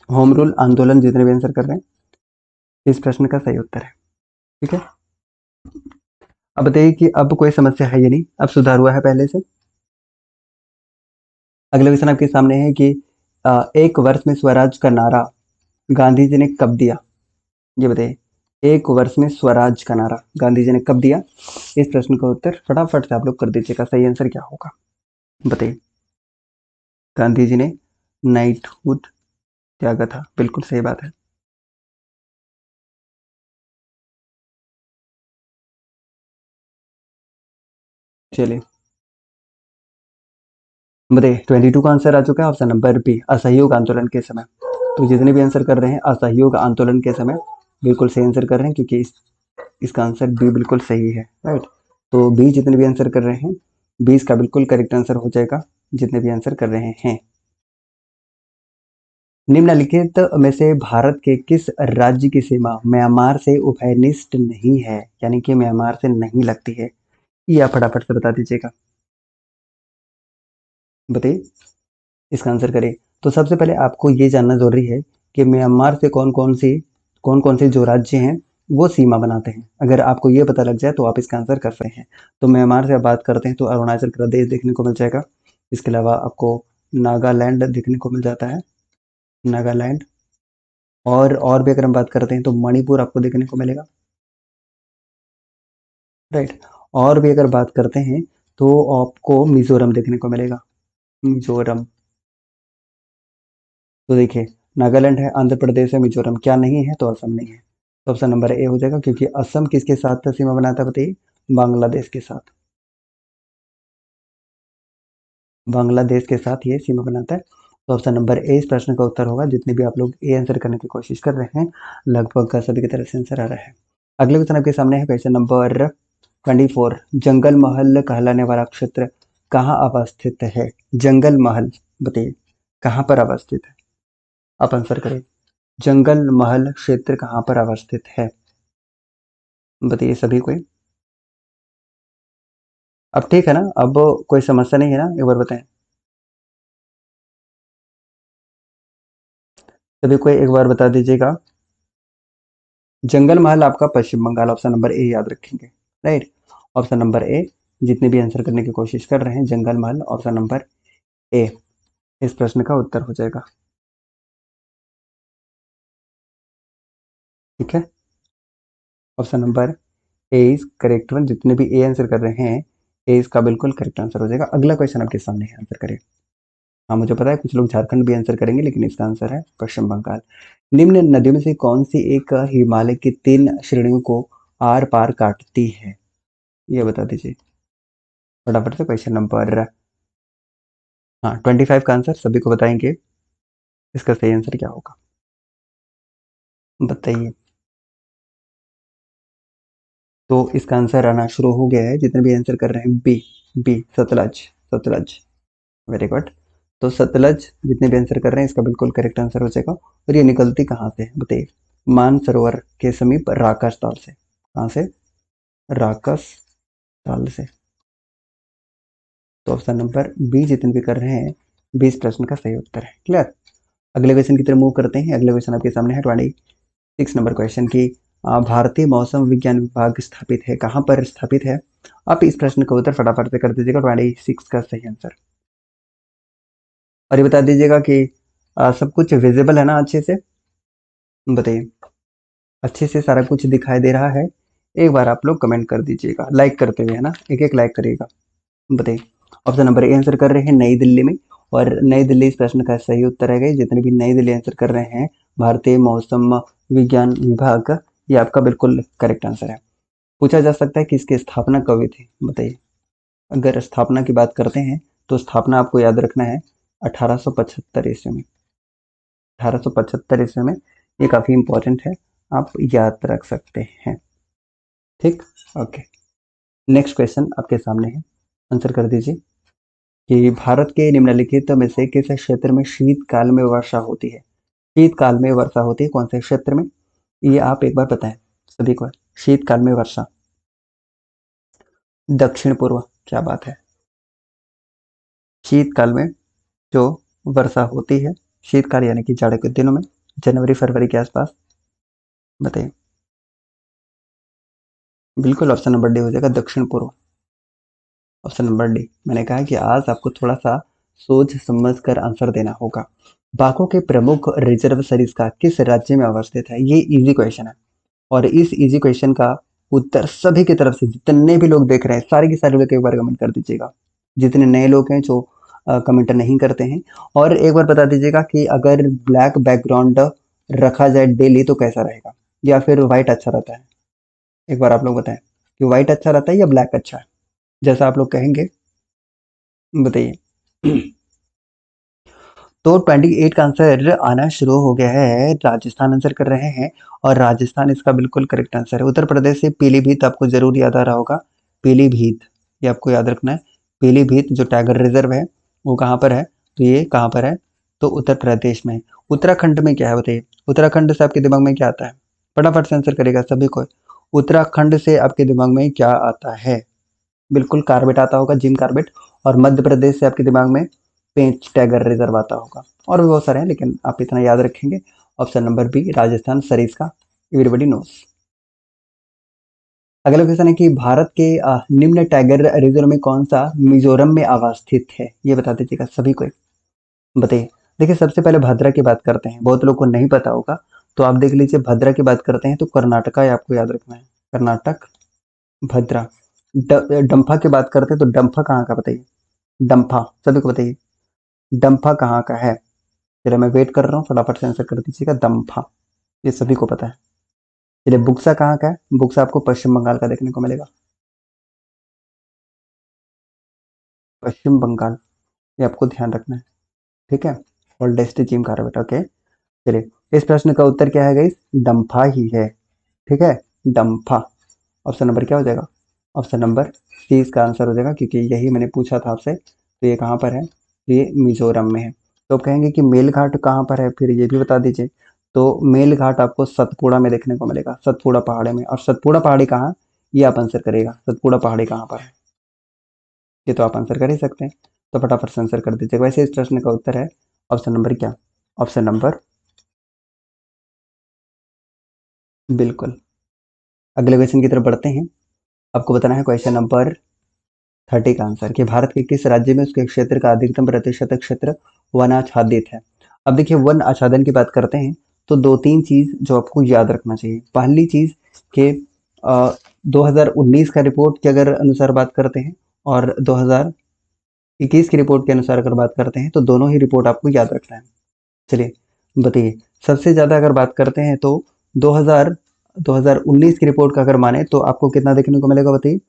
होम रूल आंदोलन, जितने भी आंसर कर रहे हैं, इस प्रश्न का सही उत्तर है, ठीक है। अब बताइए कि अब कोई समस्या है या नहीं, अब सुधार हुआ है पहले से। अगला क्वेश्चन आपके सामने है कि एक वर्ष में स्वराज का नारा गांधी जी ने कब दिया, ये बताइए। एक वर्ष में स्वराज का नारा गांधी जी ने कब दिया, इस प्रश्न का उत्तर फटाफट से आप लोग कर दीजिएगा, सही आंसर क्या होगा, बताइए। गांधी जी ने नाइटहुड त्यागा था, बिल्कुल सही बात है। चलिए, बताइए। 22 का आंसर आ चुका है, ऑप्शन नंबर बी, असहयोग आंदोलन के समय। तो जितने भी आंसर कर रहे हैं असहयोग आंदोलन के समय, बिल्कुल सही आंसर कर रहे हैं, क्योंकि इसका आंसर बी बिल्कुल सही है, राइट। तो बी जितने भी आंसर कर रहे हैं, बी इसका बिल्कुल करेक्ट आंसर हो जाएगा, जितने भी आंसर कर रहे हैं। निम्नलिखित में से भारत के किस राज्य की सीमा म्यांमार से उभयनिष्ठ नहीं है, यानी कि म्यांमार से नहीं लगती है, ये आप फटाफट से बता दीजिएगा, बताइए, इसका आंसर करें। तो सबसे पहले आपको ये जानना जरूरी है कि म्यांमार से कौन कौन से जो राज्य हैं वो सीमा बनाते हैं। अगर आपको ये पता लग जाए तो आप इसका आंसर कर सकते हैं। तो म्यांमार से आप बात करते हैं तो अरुणाचल प्रदेश देखने को मिल जाएगा। इसके अलावा आपको नागालैंड देखने को मिल जाता है, नागालैंड। और भी अगर हम बात करते हैं तो मणिपुर आपको देखने को मिलेगा, राइट। और भी अगर बात करते हैं तो आपको मिजोरम देखने को मिलेगा, मिजोरम। तो देखिए, नागालैंड है, आंध्र प्रदेश है, मिजोरम क्या नहीं है, तो असम नहीं है। तो ऑप्शन नंबर ए हो जाएगा, क्योंकि असम किसके साथ सीमा बनाता है बताइए, बांग्लादेश के साथ, बांग्लादेश के साथ ये सीमा बनाता है। तो ऑप्शन नंबर ए इस प्रश्न का उत्तर होगा। जितने भी आप लोग ए आंसर करने की कोशिश कर रहे हैं, लगभग का सभी की तरफ से आंसर आ रहा है। अगले क्वेश्चन आपके सामने है, क्वेश्चन नंबर 24। जंगल महल कहलाने वाला क्षेत्र कहाँ अवस्थित है? जंगल महल बताइए कहाँ पर अवस्थित है, आप आंसर करें। जंगल महल क्षेत्र कहाँ पर अवस्थित है, बताइए सभी कोई। अब ठीक है ना, अब कोई समस्या नहीं है ना, एक बार बताएं सभी कोई, एक बार बता दीजिएगा। जंगल महल आपका पश्चिम बंगाल, ऑप्शन नंबर ए याद रखेंगे, राइट। ऑप्शन नंबर ए, जितने भी आंसर करने की कोशिश कर रहे हैं, जंगल महल ऑप्शन नंबर ए इस प्रश्न का उत्तर हो जाएगा, ठीक है। Option number A is correct one. जितने भी ए आंसर कर रहे हैं, ए इसका बिल्कुल करेक्ट आंसर हो जाएगा। अगला क्वेश्चन आपके सामने है, आंसर करें। हाँ मुझे पता है कुछ लोग झारखंड भी आंसर करेंगे, लेकिन इसका आंसर है पश्चिम बंगाल। निम्न नदियों में से कौन सी एक हिमालय की 3 श्रेणियों को आर पार काटती है, ये बता दीजिए फटाफट से। क्वेश्चन नंबर, हाँ 25 का आंसर सभी को बताएंगे, इसका सही आंसर क्या होगा बताइए। तो इसका आंसर आना शुरू हो गया है, जितने भी आंसर कर रहे हैं B, B Sutlej, Sutlej, very good. तो सतलज जितने भी आंसर कर रहे हैं, इसका बिल्कुल करेक्ट आंसर हो जाएगा। और ये निकलती कहाँ से है बताइए, मानसरोवर के समीप राकस ताल से। कहाँ से, राकस ताल से। तो ऑप्शन नंबर बी जितने भी कर रहे हैं, 20 प्रश्न का सही उत्तर है, क्लियर। अगले क्वेश्चन की तरफ मूव करते हैं। अगले क्वेश्चन आपके सामने है 26 नंबर क्वेश्चन की, भारतीय मौसम विज्ञान विभाग स्थापित है, कहाँ पर स्थापित है? आप इस प्रश्न का उत्तर फटाफट से कर दीजिएगा, 26 का सही आंसर। और ये बता दीजिएगा कि सब कुछ विजिबल है ना अच्छे से, बताइए अच्छे से सारा कुछ दिखाई दे रहा है? एक बार आप लोग कमेंट कर दीजिएगा लाइक करते हुए, है ना, एक एक लाइक करिएगा, बताइए। ऑप्शन नंबर ए आंसर कर रहे हैं नई दिल्ली में, और नई दिल्ली इस प्रश्न का सही उत्तर है। जितने भी नई दिल्ली आंसर कर रहे हैं, भारतीय मौसम विज्ञान विभाग, ये आपका बिल्कुल करेक्ट आंसर है। पूछा जा सकता है कि इसकी स्थापना कब हुई थी, बताइए। अगर स्थापना की बात करते हैं, तो स्थापना आपको याद रखना है 1875 ईस्वी में, 1875 ईस्वी में। ये काफी इंपॉर्टेंट है, आप याद रख सकते हैं, ठीक। ओके, नेक्स्ट क्वेश्चन आपके सामने है, आंसर कर दीजिए कि भारत के निम्नलिखित में से किस क्षेत्र में शीतकाल में वर्षा होती है? शीतकाल में वर्षा होती है कौन से क्षेत्र में, ये आप एक बार बताएं सभी को। शीतकाल में वर्षा, दक्षिण पूर्व, क्या बात है। शीतकाल में जो वर्षा होती है, शीतकाल यानी कि जाड़े के दिनों में, जनवरी फरवरी के आसपास, बताइए। बिल्कुल ऑप्शन नंबर डी हो जाएगा, दक्षिण पूर्व, ऑप्शन नंबर डी। मैंने कहा कि आज आपको थोड़ा सा सोच समझ कर आंसर देना होगा। बाघों के प्रमुख रिजर्व सरिस्का किस राज्य में अवस्थित है? ये इजी क्वेश्चन है, और इस इजी क्वेश्चन का उत्तर सभी की तरफ से जितने भी लोग देख रहे हैं, सारे के सारे लोग एक बार कमेंट कर दीजिएगा। जितने नए लोग हैं जो कमेंट नहीं करते हैं, और एक बार बता दीजिएगा कि अगर ब्लैक बैकग्राउंड रखा जाए डेली तो कैसा रहेगा, या फिर व्हाइट अच्छा रहता है? एक बार आप लोग बताएं कि व्हाइट अच्छा रहता है या ब्लैक अच्छा है, जैसा आप लोग कहेंगे बताइए। तो 28 का आंसर आना शुरू हो गया है, राजस्थान आंसर कर रहे हैं, और राजस्थान इसका बिल्कुल करेक्ट आंसर है। उत्तर प्रदेश से पीलीभीत आपको जरूर याद आ रहा होगा, पीलीभीत, ये आपको याद रखना है। पीलीभीत जो टाइगर रिजर्व है, वो कहाँ पर है, तो ये कहाँ पर है, तो उत्तर प्रदेश में है। उत्तराखंड में क्या है बताइए, उत्तराखंड से आपके दिमाग में क्या आता है, फटाफट से आंसर करेगा सभी को। उत्तराखंड से आपके दिमाग में क्या आता है? बिल्कुल कार्बेट आता होगा, जिम कार्बेट। और मध्य प्रदेश से आपके दिमाग में पेंच टाइगर रिजर्व आता होगा, और भी बहुत सारे हैं, लेकिन आप इतना याद रखेंगे। Option number B Rajasthan Sariska, everybody knows. अगला क्वेश्चन है कि भारत के निम्न टाइगर रिजर्व में कौन सा मिजोरम में अवस्थित है, ये बता दीजिएगा सभी को। बताइए। देखिए सबसे पहले भद्रा की बात करते हैं, बहुत लोग को नहीं पता होगा, तो आप देख लीजिए भद्रा की बात करते हैं तो कर्नाटका ही आपको याद रखना है, कर्नाटक, भद्रा। डंफा की बात करते हैं तो डंफा कहाँ का बताइए, डंफा सभी को बताइए, डंफा कहाँ का है। चलिए मैं वेट कर रहा हूँ, फटाफट से आंसर कर दीजिएगा, दम्फा, ये सभी को पता है। चलिए बुक्सा कहाँ का है, बुक्सा आपको पश्चिम बंगाल का देखने को मिलेगा, पश्चिम बंगाल, ये आपको ध्यान रखना है, ठीक है। Oldest Jim Corbett, okay. चलिए इस प्रश्न का उत्तर क्या है गाइस, डंफा ही है, ठीक है, डंफा। ऑप्शन नंबर क्या हो जाएगा, ऑप्शन नंबर सी इसका आंसर हो जाएगा, क्योंकि यही मैंने पूछा था आपसे। तो ये कहाँ पर है, ये मिजोरम में है। तो आप कहेंगे कि मेलघाट कहाँ पर है, फिर ये भी बता दीजिए। तो मेलघाट आपको सतपुड़ा में देखने को मिलेगा, सतपुड़ा पहाड़ी में। और सतपुड़ा पहाड़ी कहाँ, ये आप आंसर करिएगा, सतपुड़ा पहाड़ी कहाँ पर है, ये तो आप आंसर कर ही सकते हैं। तो फटाफट से आंसर कर दीजिएगा। वैसे इस प्रश्न का उत्तर है ऑप्शन नंबर क्या, ऑप्शन नंबर, बिल्कुल। अगले क्वेश्चन की तरफ बढ़ते हैं। आपको बताना है क्वेश्चन नंबर 30 का आंसर, कि भारत के किस राज्य में उसके क्षेत्र का अधिकतम प्रतिशत क्षेत्र वन आच्छादित है। अब देखिए वन आच्छादन की बात करते हैं तो दो तीन चीज जो आपको याद रखना चाहिए। पहली चीज के 2019 का रिपोर्ट के अगर अनुसार बात करते हैं और 2021 की रिपोर्ट के अनुसार अगर बात करते हैं तो दोनों ही रिपोर्ट आपको याद रखना है। चलिए बताइए, सबसे ज़्यादा अगर बात करते हैं तो 2000 2019 की रिपोर्ट का अगर माने तो आपको कितना देखने को मिलेगा बताइए,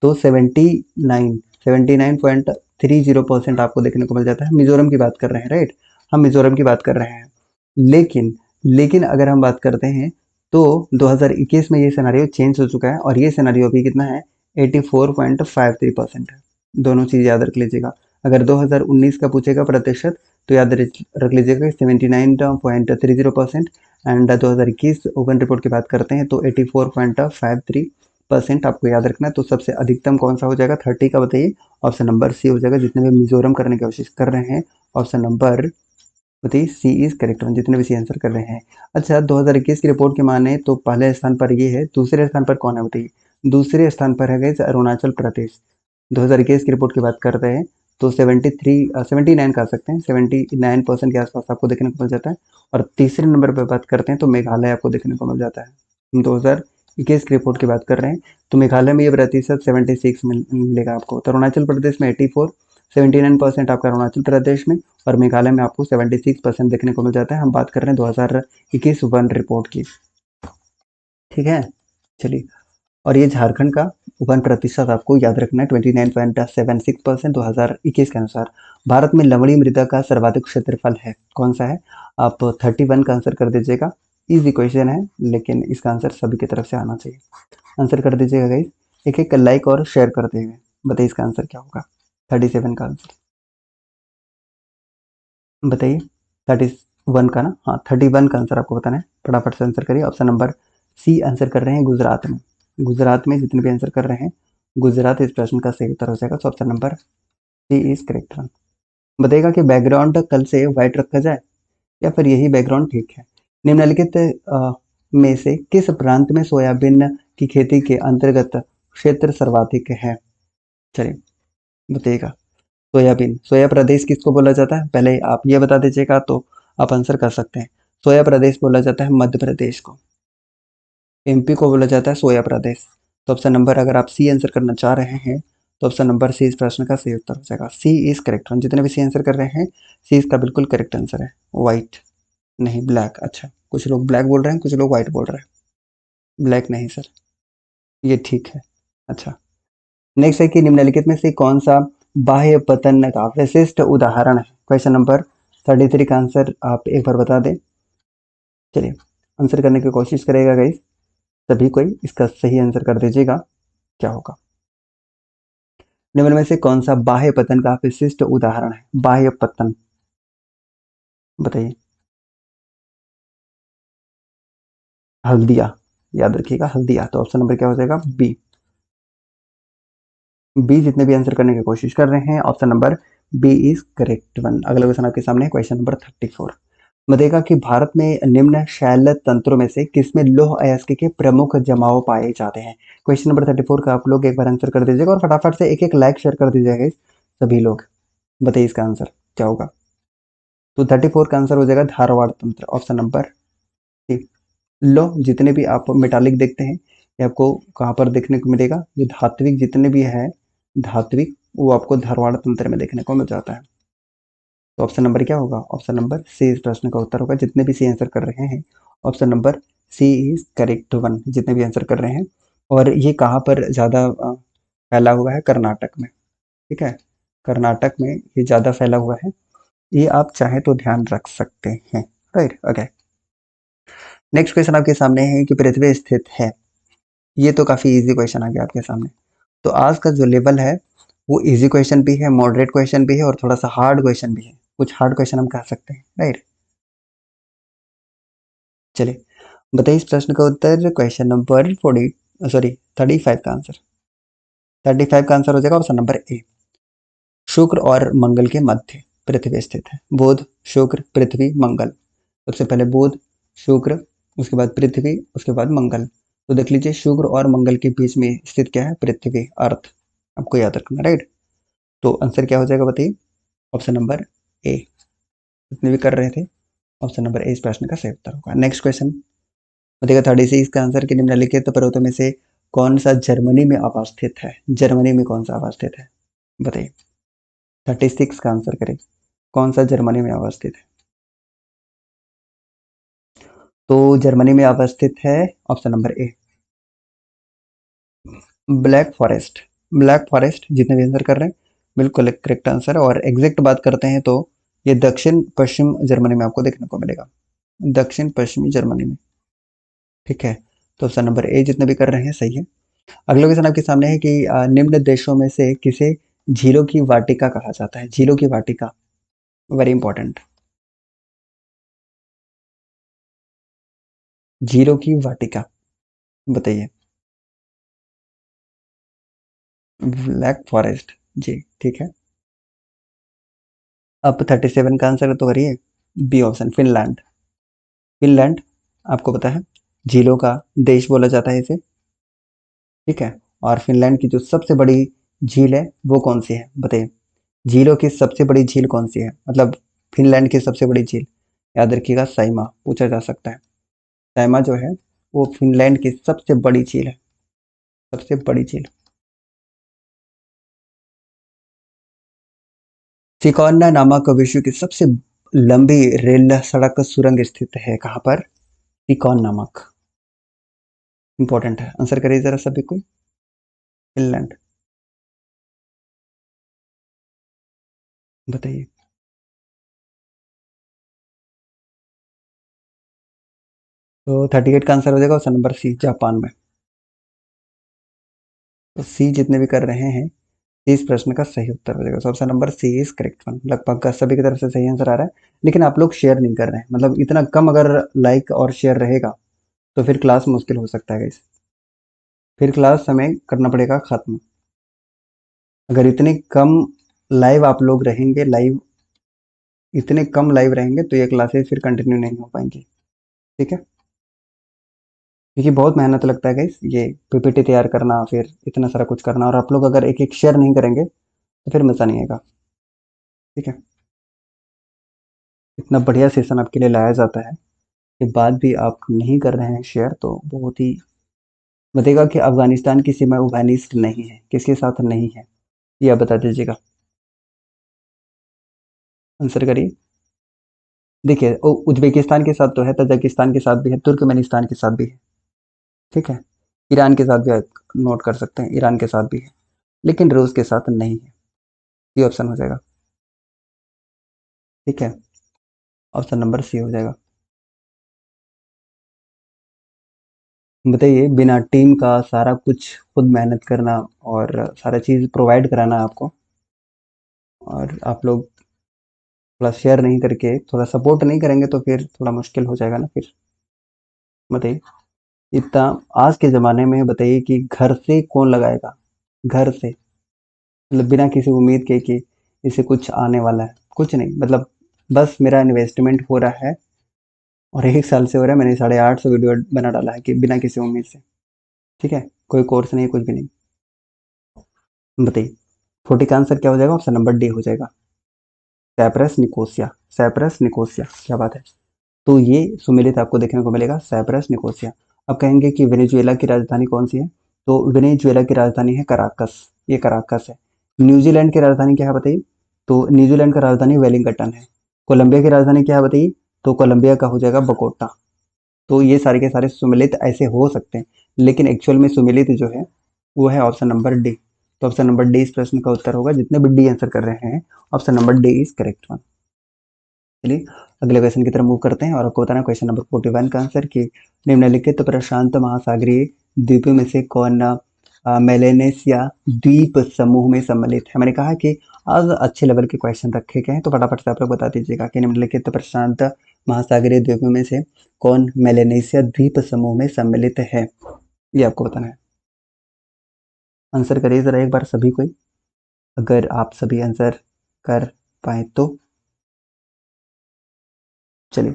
तो 79.30% आपको देखने को मिल जाता है। मिजोरम की बात कर रहे हैं, राइट, हम मिजोरम की बात कर रहे हैं। लेकिन लेकिन अगर हम बात करते हैं तो 2021 में ये सिनेरियो चेंज हो चुका है और ये सिनेरियो अभी कितना है, 84.53% है। दोनों चीज़ याद रख लीजिएगा। अगर 2019 का पूछेगा प्रतिशत तो याद रख लीजिएगा 79.30%, एंड 2021 ओपन रिपोर्ट की बात करते हैं तो 84.53% आपको याद रखना है। तो सबसे अधिकतम कौन सा हो जाएगा, 30 का बताइए। ऑप्शन नंबर सी हो जाएगा, जितने भी मिजोरम करने की कोशिश कर रहे हैं, ऑप्शन नंबर बताइए सी इज करेक्ट वन, जितने भी सी आंसर कर रहे हैं। अच्छा 2021 की रिपोर्ट के माने तो पहले स्थान पर ये है, दूसरे स्थान पर कौन है बताइए, दूसरे स्थान पर है गाइस अरुणाचल प्रदेश। 2021 की रिपोर्ट की बात करते हैं तो 79 कह सकते हैं, 79% के आसपास आपको देखने को मिल जाता है। और तीसरे नंबर पर बात करते हैं तो मेघालय आपको देखने को मिल जाता है। 2021 की रिपोर्ट की बात कर रहे हैं तो मेघालय में ये प्रतिशत 76 मिलेगा आपको। तो अरुणाचल प्रदेश में 84, 79% आपका अरुणाचल प्रदेश में, और मेघालय में आपको 76% देखने को मिल जाता है। हम बात कर रहे हैं 2021 वन रिपोर्ट की, ठीक है। चलिए, और ये झारखंड का वन प्रतिशत आपको याद रखना है, 29.76% 2021 के अनुसार। भारत में लवणीय मृदा का सर्वाधिक क्षेत्रफल है, कौन सा है, आप 31 का आंसर कर दीजिएगा। इजी क्वेश्चन है लेकिन इसका आंसर सभी की तरफ से आना चाहिए। आंसर कर दीजिएगा गाइस, एक एक लाइक और शेयर करते हुए। बताइए इसका आंसर क्या होगा, 37 का आंसर बताइए, 31 का ना, हाँ 31 का आंसर आपको बताना है। फटाफट से आंसर करिए। ऑप्शन नंबर सी आंसर कर रहे हैं गुजरात में, गुजरात में जितने भी आंसर कर रहे हैं, गुजरात इस प्रश्न का सही उत्तर हो जाएगा। तो option number C is correct one. बताइएगा कि बैकग्राउंड कल से व्हाइट रखा जाए या फिर यही बैकग्राउंड ठीक है। निम्नलिखित में से किस प्रांत में सोयाबीन की खेती के अंतर्गत क्षेत्र सर्वाधिक है। चलिए बताइएगा, सोयाबीन, सोया प्रदेश किसको बोला जाता है, पहले आप ये बता दीजिएगा तो आप आंसर कर सकते हैं। सोया प्रदेश बोला जाता है मध्य प्रदेश को, एमपी को बोला जाता है सोया प्रदेश। तो ऑप्शन नंबर अगर आप सी आंसर करना चाह रहे हैं तो ऑप्शन नंबर सी इस प्रश्न का सही उत्तर हो जाएगा। सी इज करेक्ट, जितने भी सी आंसर कर रहे हैं सी इसका बिल्कुल करेक्ट आंसर है। व्हाइट नहीं, ब्लैक। अच्छा, कुछ लोग ब्लैक बोल रहे हैं, कुछ लोग व्हाइट बोल रहे हैं। ब्लैक नहीं सर, ये ठीक है। अच्छा, नेक्स्ट है कि निम्नलिखित में से कौन सा बाह्य पतन का विशिष्ट उदाहरण है। क्वेश्चन नंबर 33 का आंसर आप एक बार बता दें। चलिए आंसर करने की कोशिश करेगा गाइस, सभी कोई इसका सही आंसर कर दीजिएगा, क्या होगा। निम्न में से कौन सा बाह्य पतन का विशिष्ट उदाहरण है, बाह्य पतन बताइए। हल्दिया, याद रखिएगा हल्दिया। तो ऑप्शन नंबर क्या हो जाएगा, बी। बी जितने भी आंसर करने की कोशिश कर रहे हैं, option number B is correct one. अगला क्वेश्चन आपके सामने है, क्वेश्चन नंबर 34। बताएगा कि भारत में निम्न शैल तंत्रों में से किसमें लौह अयस्क के प्रमुख जमाव पाए जाते हैं। क्वेश्चन नंबर 34 का आप लोग एक बार आंसर कर दीजिएगा और फटाफट से एक एक लाइक शेयर कर दीजिएगा सभी लोग। बताइए इसका आंसर क्या होगा। तो 34 का आंसर हो जाएगा धारवाड़ तंत्र, ऑप्शन नंबर सी। लो जितने भी आप मेटालिक देखते हैं ये आपको कहाँ पर देखने को मिलेगा, ये धात्विक जितने भी है धात्विक वो आपको धारवाड़ तंत्र में देखने को मिल जाता है। तो ऑप्शन नंबर क्या होगा, ऑप्शन नंबर सी इस प्रश्न का उत्तर होगा। जितने भी सी आंसर कर रहे हैं option number C is correct one, जितने भी आंसर कर रहे हैं। और ये कहाँ पर ज़्यादा फैला हुआ है, कर्नाटक में, ठीक है, कर्नाटक में ये ज़्यादा फैला हुआ है, ये आप चाहें तो ध्यान रख सकते हैं। Right, okay. नेक्स्ट क्वेश्चन आपके सामने है कि पृथ्वी स्थित है, ये तो काफ़ी इजी क्वेश्चन आ गया आपके सामने। तो आज का जो लेवल है वो इजी क्वेश्चन भी है, मॉडरेट क्वेश्चन भी है और थोड़ा सा हार्ड क्वेश्चन भी है, कुछ हार्ड क्वेश्चन हम कह सकते हैं। राइट, चलिए बताइए इस प्रश्न का उत्तर। क्वेश्चन नंबर 35 का आंसर, 35 का आंसर हो जाएगा ऑप्शन नंबर ए। शुक्र और मंगल के मध्य पृथ्वी स्थित है। बुध, शुक्र, पृथ्वी, मंगल। सबसे पहले बुध, शुक्र, उसके बाद पृथ्वी, उसके बाद मंगल। तो देख लीजिए शुक्र और मंगल के बीच में स्थित क्या है, पृथ्वी, अर्थ, आपको याद रखना। राइट, तो आंसर क्या हो जाएगा बताइए, ऑप्शन नंबर ए। जितने भी कर रहे थे ऑप्शन नंबर ए इस प्रश्न का सही उत्तर होगा। नेक्स्ट क्वेश्चन बताइएगा 36 इसका आंसर कि निम्नलिखित पर्वतों में से कौन सा जर्मनी में अवस्थित है, जर्मनी में कौन सा अवस्थित है बताइए। 36 का आंसर करें, कौन सा जर्मनी में अवस्थित है। तो जर्मनी में अवस्थित है option number A, black forest. Black forest जितने भी आंसर कर रहे हैं बिल्कुल करेक्ट आंसर है। और एग्जैक्ट बात करते हैं तो ये दक्षिण पश्चिम जर्मनी में आपको देखने को मिलेगा, दक्षिण पश्चिमी जर्मनी में, ठीक है। तो ऑप्शन नंबर ए जितने भी कर रहे हैं सही है। अगला क्वेश्चन आपके सामने है कि निम्न देशों में से किसे झीलों की वाटिका कहा जाता है, झीलों की वाटिका, वेरी इंपॉर्टेंट। झीलों की वाटिका बताइए। ब्लैक फॉरेस्ट, जी ठीक है। अब 37 का आंसर तो करिए, बी ऑप्शन, फिनलैंड। फिनलैंड आपको पता है झीलों का देश बोला जाता है इसे, ठीक है। और फिनलैंड की जो सबसे बड़ी झील है वो कौन सी है बताइए। झीलों की सबसे बड़ी झील कौन सी है, मतलब फिनलैंड की सबसे बड़ी झील, याद रखिएगा साइमा पूछा जा सकता है। साइमा जो है वो फिनलैंड की सबसे बड़ी झील है, सबसे बड़ी झील। चिकौन्ना नामक विश्व की सबसे लंबी रेल सड़क सुरंग स्थित है कहाँ पर, चिकौन नामक, इंपॉर्टेंट है। आंसर करिए जरा सभी कोई, फिनलैंड बताइए। तो 38 का आंसर हो जाएगा ऑप्शन नंबर सी, जापान में। तो सी जितने भी कर रहे हैं इस प्रश्न का सही उत्तर हो जाएगा। तो option number C is correct one, लगभग का सभी की तरफ से सही आंसर आ रहा है। लेकिन आप लोग शेयर नहीं कर रहे हैं, मतलब इतना कम अगर लाइक और शेयर रहेगा तो फिर क्लास मुश्किल हो सकता है गाइस, फिर क्लास हमें करना पड़ेगा खत्म। अगर इतने कम लाइव आप लोग रहेंगे, लाइव इतने कम लाइव रहेंगे तो ये क्लासेस फिर कंटिन्यू नहीं हो पाएंगी, ठीक है। क्योंकि बहुत मेहनत लगता है गाइस ये पीपीटी तैयार करना, फिर इतना सारा कुछ करना, और आप लोग अगर एक एक शेयर नहीं करेंगे तो फिर मज़ा नहीं आएगा, ठीक है। इतना बढ़िया सेशन आपके लिए लाया जाता है, के बाद भी आप नहीं कर रहे हैं शेयर, तो बहुत ही बताइएगा कि अफगानिस्तान की सीमा अफगानिस्ट नहीं है, किसके साथ नहीं है, ये आप बता दीजिएगा। आंसर करिए। देखिए उज्बेकिस्तान के साथ तो है, तजाकिस्तान के साथ भी है, तुर्कमेनिस्तान के साथ भी है, ठीक है। ईरान के साथ भी आप नोट कर सकते हैं, ईरान के साथ भी है, लेकिन रूस के साथ नहीं है। ये ऑप्शन हो जाएगा, ठीक है। ऑप्शन नंबर सी हो जाएगा। बताइए बिना टीम का सारा कुछ खुद मेहनत करना और सारा चीज़ प्रोवाइड कराना आपको, और आप लोग थोड़ा शेयर नहीं करके थोड़ा सपोर्ट नहीं करेंगे तो फिर थोड़ा मुश्किल हो जाएगा ना फिर। बताइए इतना आज के ज़माने में बताइए कि घर से कौन लगाएगा, घर से, मतलब बिना किसी उम्मीद के कि इससे कुछ आने वाला है, कुछ नहीं, मतलब बस मेरा इन्वेस्टमेंट हो रहा है और 1 साल से हो रहा है, मैंने 850 वीडियो बना डाला है कि बिना किसी उम्मीद से, ठीक है। कोई कोर्स नहीं, कुछ भी नहीं। बताइए 40 का आंसर क्या हो जाएगा, ऑप्शन नंबर डी हो जाएगा। साइप्रस निकोसिया, साइप्रस निकोसिया, क्या बात है। तो ये सुमेलित आपको देखने को मिलेगा, साइप्रस निकोसिया। अब कहेंगे कि वेनेजुएला की राजधानी कौन सी है, तो वेनेजुएला की राजधानी है कराकस, ये कराकस है। न्यूजीलैंड की राजधानी क्या है बताइए, तो न्यूजीलैंड का राजधानी वेलिंगटन है। कोलंबिया की राजधानी क्या है बताइए, तो कोलंबिया का हो जाएगा बकोटा। तो ये सारे के सारे सुमेलित ऐसे हो सकते हैं, लेकिन एक्चुअल में सुमेलित जो है वो है ऑप्शन नंबर डी। तो ऑप्शन नंबर डी इस प्रश्न का उत्तर होगा, जितने भी डी आंसर कर रहे हैं option number D is correct one. चलिए अगले क्वेश्चन की तरफ मूव करते हैं और आपको बताना क्वेश्चन नंबर 41 का आंसर कि निम्नलिखित प्रशांत महासागरीय द्वीपों में से कौन मेलेनेसिया द्वीप समूह में सम्मिलित है। मैंने कहा कि आज अच्छे लेवल के क्वेश्चन रखे गए हैं, तो फटाफट से आप लोग बता दीजिएगा कि निम्नलिखित प्रशांत महासागरीय द्वीपों में से कौन मेलेनेसिया द्वीप समूह में सम्मिलित है, ये आपको बताना है। आंसर करिए जरा एक बार सभी कोई, अगर आप सभी आंसर कर पाए तो। चलिए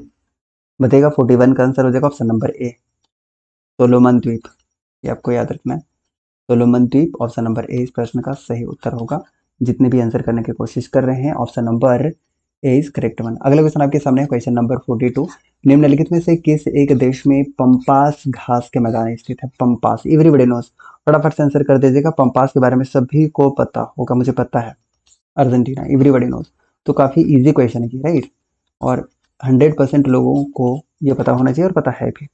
बताइएगा, 41 का आंसर हो जाएगा ऑप्शन नंबर ए, सोलोमन द्वीप, ये आपको याद रखना है। सोलोमन द्वीप ऑप्शन नंबर ए इस प्रश्न का सही उत्तर होगा। जितने भी आंसर करने की कोशिश कर रहे हैं option number A is correct one. अगला क्वेश्चन आपके सामने है, क्वेश्चन नंबर 42। निम्नलिखित में से किस एक देश में पंपास घास के मैदान स्थित है। पंपास, एवरीबॉडी नोस, फटाफट से आंसर कर दीजिएगा। पंपास के बारे में सभी को पता होगा, मुझे पता है, अर्जेंटीना, एवरीबॉडी नोस। तो काफी इजी क्वेश्चन है, राइट, और 100% लोगों को ये पता होना चाहिए और पता है भी।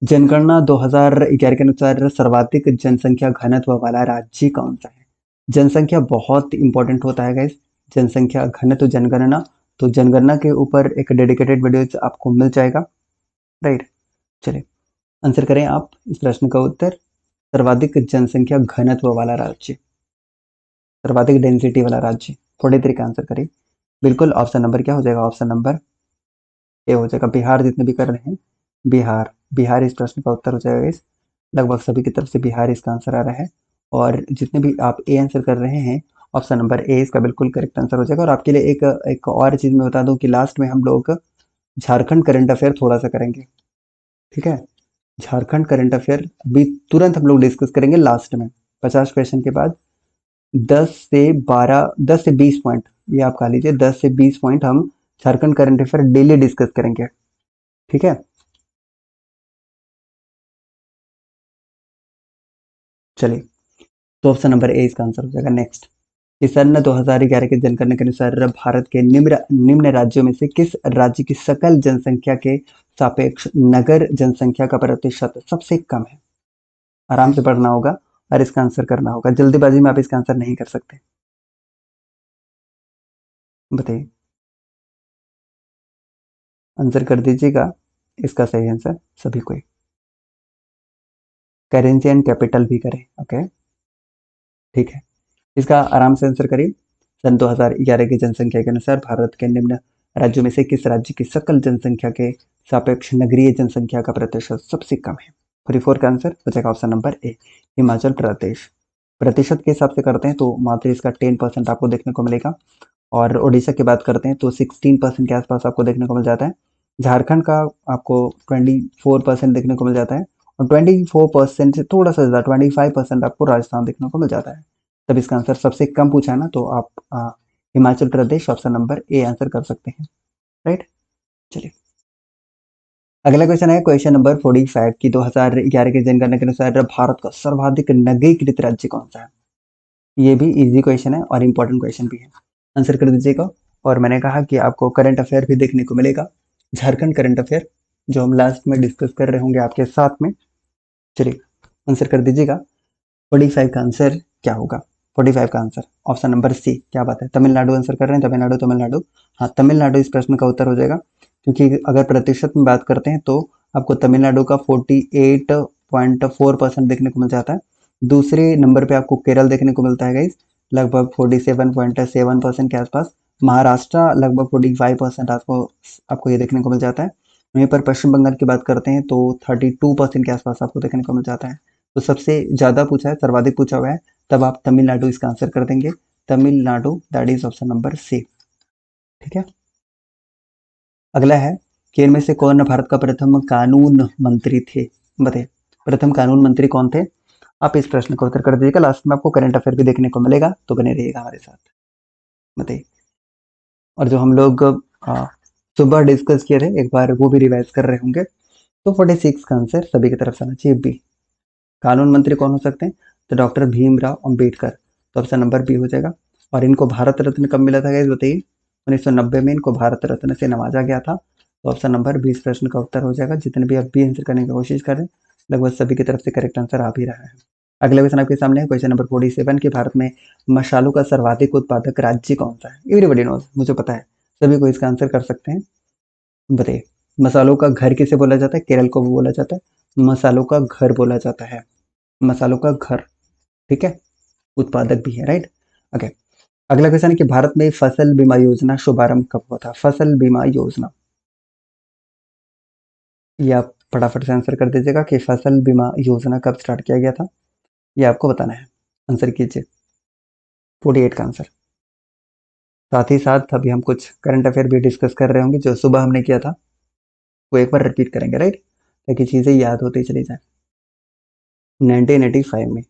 जनगणना 2011 के अनुसार सर्वाधिक जनसंख्या घनत्व वाला राज्य कौन सा है। जनसंख्या बहुत इंपॉर्टेंट होता है गाइस, जनसंख्या घनत्व जनगणना, तो जनगणना के ऊपर एक डेडिकेटेड वीडियो आपको मिल जाएगा, राइट। चलिए आंसर करें आप इस प्रश्न का उत्तर, सर्वाधिक जनसंख्या घनत्व वाला राज्य, सर्वाधिक डेंसिटी वाला राज्य, थोड़े तरीके आंसर करें। बिल्कुल ऑप्शन नंबर क्या हो जाएगा, ऑप्शन नंबर ए हो जाएगा, बिहार। जितने भी कर रहे हैं बिहार, बिहार इस प्रश्न का उत्तर हो जाएगा इस, लगभग सभी की तरफ से बिहार इसका आंसर आ रहा है। और जितने भी आप ए आंसर कर रहे हैं ऑप्शन नंबर ए इसका बिल्कुल करेक्ट आंसर हो जाएगा। और आपके लिए एक एक और चीज मैं बता दूं कि लास्ट में हम लोग झारखंड करंट अफेयर थोड़ा सा करेंगे, ठीक है। झारखंड करंट अफेयर अभी तुरंत हम लोग डिस्कस करेंगे लास्ट में, 50 क्वेश्चन के बाद 10 से 20 पॉइंट, ये आप कह लीजिए 10 से 20 पॉइंट हम Jharkhand current affair daily discuss करेंगे, ठीक है। चलिए तो ऑप्शन नंबर ए इसका आंसर हो जाएगा। नेक्स्ट, इस सन 2011 की जनगणना के अनुसार भारत के निम्न निम्न राज्यों में से किस राज्य की सकल जनसंख्या के सापेक्ष नगर जनसंख्या का प्रतिशत सबसे कम है। आराम से पढ़ना होगा और इसका आंसर करना होगा, जल्दीबाजी में आप इसका आंसर नहीं कर सकते। बताइए, आंसर कर दीजिएगा इसका सही आंसर सभी कोई, करेंसी एंड कैपिटल भी करें, ओके, ठीक है। इसका आराम से आंसर करिए। सन 2011 की जनसंख्या के अनुसार भारत के निम्न राज्यों में से किस राज्य की सकल जनसंख्या के सापेक्ष नगरीय जनसंख्या का प्रतिशत सबसे कम है। 44 का आंसर हो जाएगा option number A, Himachal Pradesh. प्रतिशत के हिसाब से करते हैं तो मात्र इसका 10% आपको देखने को मिलेगा, और उड़ीसा की बात करते हैं तो 16% के आसपास आपको देखने को मिल जाता है। झारखंड का आपको 24% देखने को मिल जाता है, और 24% से थोड़ा सा ज़्यादा 25% आपको राजस्थान देखने को मिल जाता है। तब इसका आंसर सबसे कम पूछा है ना, तो आप Himachal Pradesh option number A answer कर सकते हैं, राइट। चलिए अगला क्वेश्चन है, क्वेश्चन नंबर 45 की 2011 की जनगणना के अनुसार भारत का सर्वाधिक नगरीकृत राज्य कौन सा है। ये भी इजी क्वेश्चन है और इम्पोर्टेंट क्वेश्चन भी है, आंसर कर दीजिएगा। और मैंने कहा कि आपको करंट अफेयर भी देखने को मिलेगा, झारखंड करंट अफेयर, जो हम लास्ट में डिस्कस कर रहे होंगे आपके साथ में। चलिए आंसर कर दीजिएगा, 45 का आंसर क्या होगा। 45 का आंसर ऑप्शन नंबर सी, क्या बात है, तमिलनाडु आंसर कर रहे हैं, तमिलनाडु, तमिलनाडु, हाँ तमिलनाडु इस प्रश्न का उत्तर हो जाएगा। क्योंकि अगर प्रतिशत में बात करते हैं तो आपको तमिलनाडु का 48.4% देखने को मिल जाता है। दूसरे नंबर पे आपको केरल देखने को मिलता है गाइस, लगभग 47.7% के आसपास। महाराष्ट्र लगभग 45% आपको ये देखने को मिल जाता है। वहीं पर पश्चिम बंगाल की बात करते हैं तो 32% के आसपास आपको देखने को मिल जाता है। तो सबसे ज़्यादा पूछा है, सर्वाधिक पूछा हुआ है, तब आप तमिलनाडु इसका आंसर कर देंगे, Tamil Nadu, that is option number C, ठीक है। अगला है कि इनमें से कौन भारत का प्रथम कानून मंत्री थे। बताइए प्रथम कानून मंत्री कौन थे। आप इस प्रश्न का उत्तर कर दीजिएगा, लास्ट में आपको करंट अफेयर भी देखने को मिलेगा, तो बने रहिएगा हमारे साथ। बताइए। और जो हम लोग सुबह डिस्कस किए थे एक बार वो भी रिवाइज कर रहे होंगे। तो 46 का आंसर सभी की तरफ से आना चाहिए बी। कानून मंत्री कौन हो सकते हैं? तो डॉक्टर भीमराव अंबेडकर। तो ऑप्शन नंबर बी हो जाएगा। और इनको भारत रत्न कब मिला था गाइस बताइए? 1990 में इनको भारत रत्न से नवाजा गया था। तो ऑप्शन नंबर 20 प्रश्न का उत्तर हो जाएगा। जितने भी आप बी आंसर करने की कोशिश करें लगभग सभी की तरफ से करेक्ट आंसर आ भी रहा है। अगला क्वेश्चन आपके सामने है क्वेश्चन नंबर 47 कि भारत में मसालों का सर्वाधिक उत्पादक राज्य कौन सा है? एवरीबॉडी नोज, मुझे पता है, सभी को इसका आंसर कर सकते हैं। बताइए। मसालों का घर किसे बोला जाता है? केरल को बोला जाता है मसालों का घर बोला जाता है। मसालों का घर, ठीक है, उत्पादक भी है, राइट। ओके। अगला क्वेश्चन है कि भारत में फसल बीमा योजना शुभारंभ कब हुआ था? फसल बीमा योजना, ये आप फटाफट से आंसर कर दीजिएगा कि फसल बीमा योजना कब स्टार्ट किया गया था, ये आपको बताना है। आंसर कीजिए 48 का आंसर। साथ ही साथ अभी हम कुछ करंट अफेयर भी डिस्कस कर रहे होंगे जो सुबह हमने किया था, वो एक बार रिपीट करेंगे, राइट, ताकि चीज़ें याद होती चली जाए। 1985 में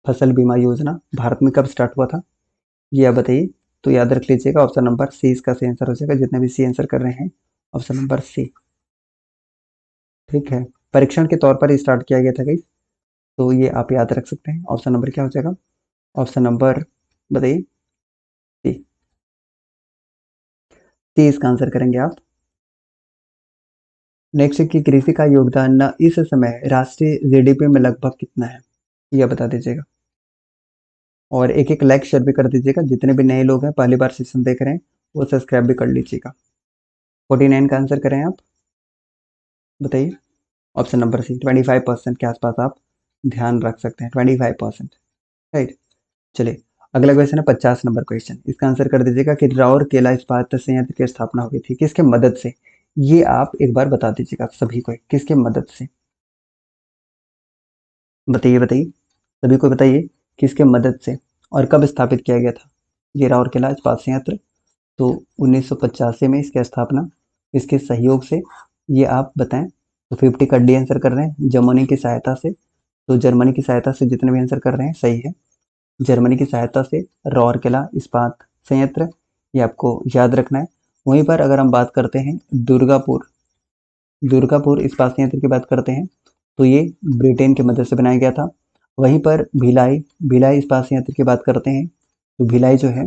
फसल बीमा योजना भारत में कब स्टार्ट हुआ था, ये आप बताइए। तो याद रख लीजिएगा ऑप्शन नंबर सी इसका सही आंसर हो जाएगा। जितने भी सी आंसर कर रहे हैं ऑप्शन नंबर सी, ठीक है। परीक्षण के तौर पर स्टार्ट किया गया था गाइस, तो ये आप याद रख सकते हैं। ऑप्शन नंबर क्या हो जाएगा? ऑप्शन नंबर बताइए सी। सी इसका आंसर करेंगे आप। नेक्स्ट की कृषि का योगदान इस समय राष्ट्रीय जीडीपी में लगभग कितना है, ये बता दीजिएगा। और एक एक लाइक शेयर भी कर दीजिएगा। जितने भी नए लोग हैं पहली बार सेशन देख रहे हैं वो सब्सक्राइब भी कर लीजिएगा। 49 का आंसर करें आप, बताइए। ऑप्शन नंबर सी 25% के आसपास आप ध्यान रख सकते हैं, 25%, राइट। चलिए अगला क्वेश्चन है 50 नंबर क्वेश्चन। इसका आंसर कर दीजिएगा कि राउरकेला इस्पात संयंत्र की स्थापना हुई थी किसके मदद से? ये आप एक बार बता दीजिएगा सभी को, किसके मदद से? बताइए बताइए, सभी को बताइए किसके मदद से और कब स्थापित किया गया था ये राउरकेला इस्पात संयंत्र? तो 1985 में इसकी स्थापना इसके सहयोग से, ये आप बताएं। तो 50 का डी आंसर कर रहे हैं जर्मनी की सहायता से। तो जर्मनी की सहायता से जितने भी आंसर कर रहे हैं सही है। जर्मनी की सहायता से राउरकेला इस्पात संयंत्र, ये आपको याद रखना है। वहीं पर अगर हम बात करते हैं दुर्गापुर, दुर्गापुर इस्पात संयंत्र की बात करते हैं तो ये ब्रिटेन की मदद से बनाया गया था। वहीं पर भिलाई, भिलाई इस्पात संयंत्र की बात करते हैं तो भिलाई जो है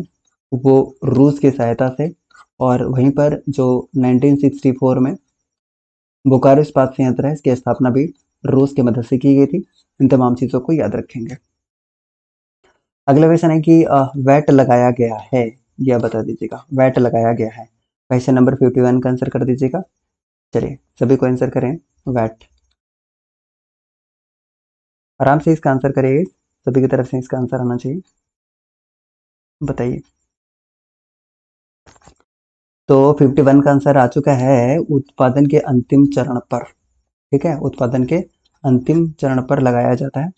वो रूस की सहायता से। और वहीं पर जो 1964 में बोकारो इस्पात संयंत्र है इसकी स्थापना भी रूस की मदद से की गई थी। इन तमाम चीज़ों को याद रखेंगे। अगला क्वेश्चन है कि वैट लगाया गया है, यह बता दीजिएगा। वैट लगाया गया है, क्वेश्चन नंबर 51 का आंसर कर दीजिएगा। चलिए सभी को आंसर करें वैट, आराम से इसका आंसर करिए, सभी की तरफ से इसका आंसर आना चाहिए। बताइए। तो 51 का आंसर आ चुका है उत्पादन के अंतिम चरण पर, ठीक है, उत्पादन के अंतिम चरण पर लगाया जाता है,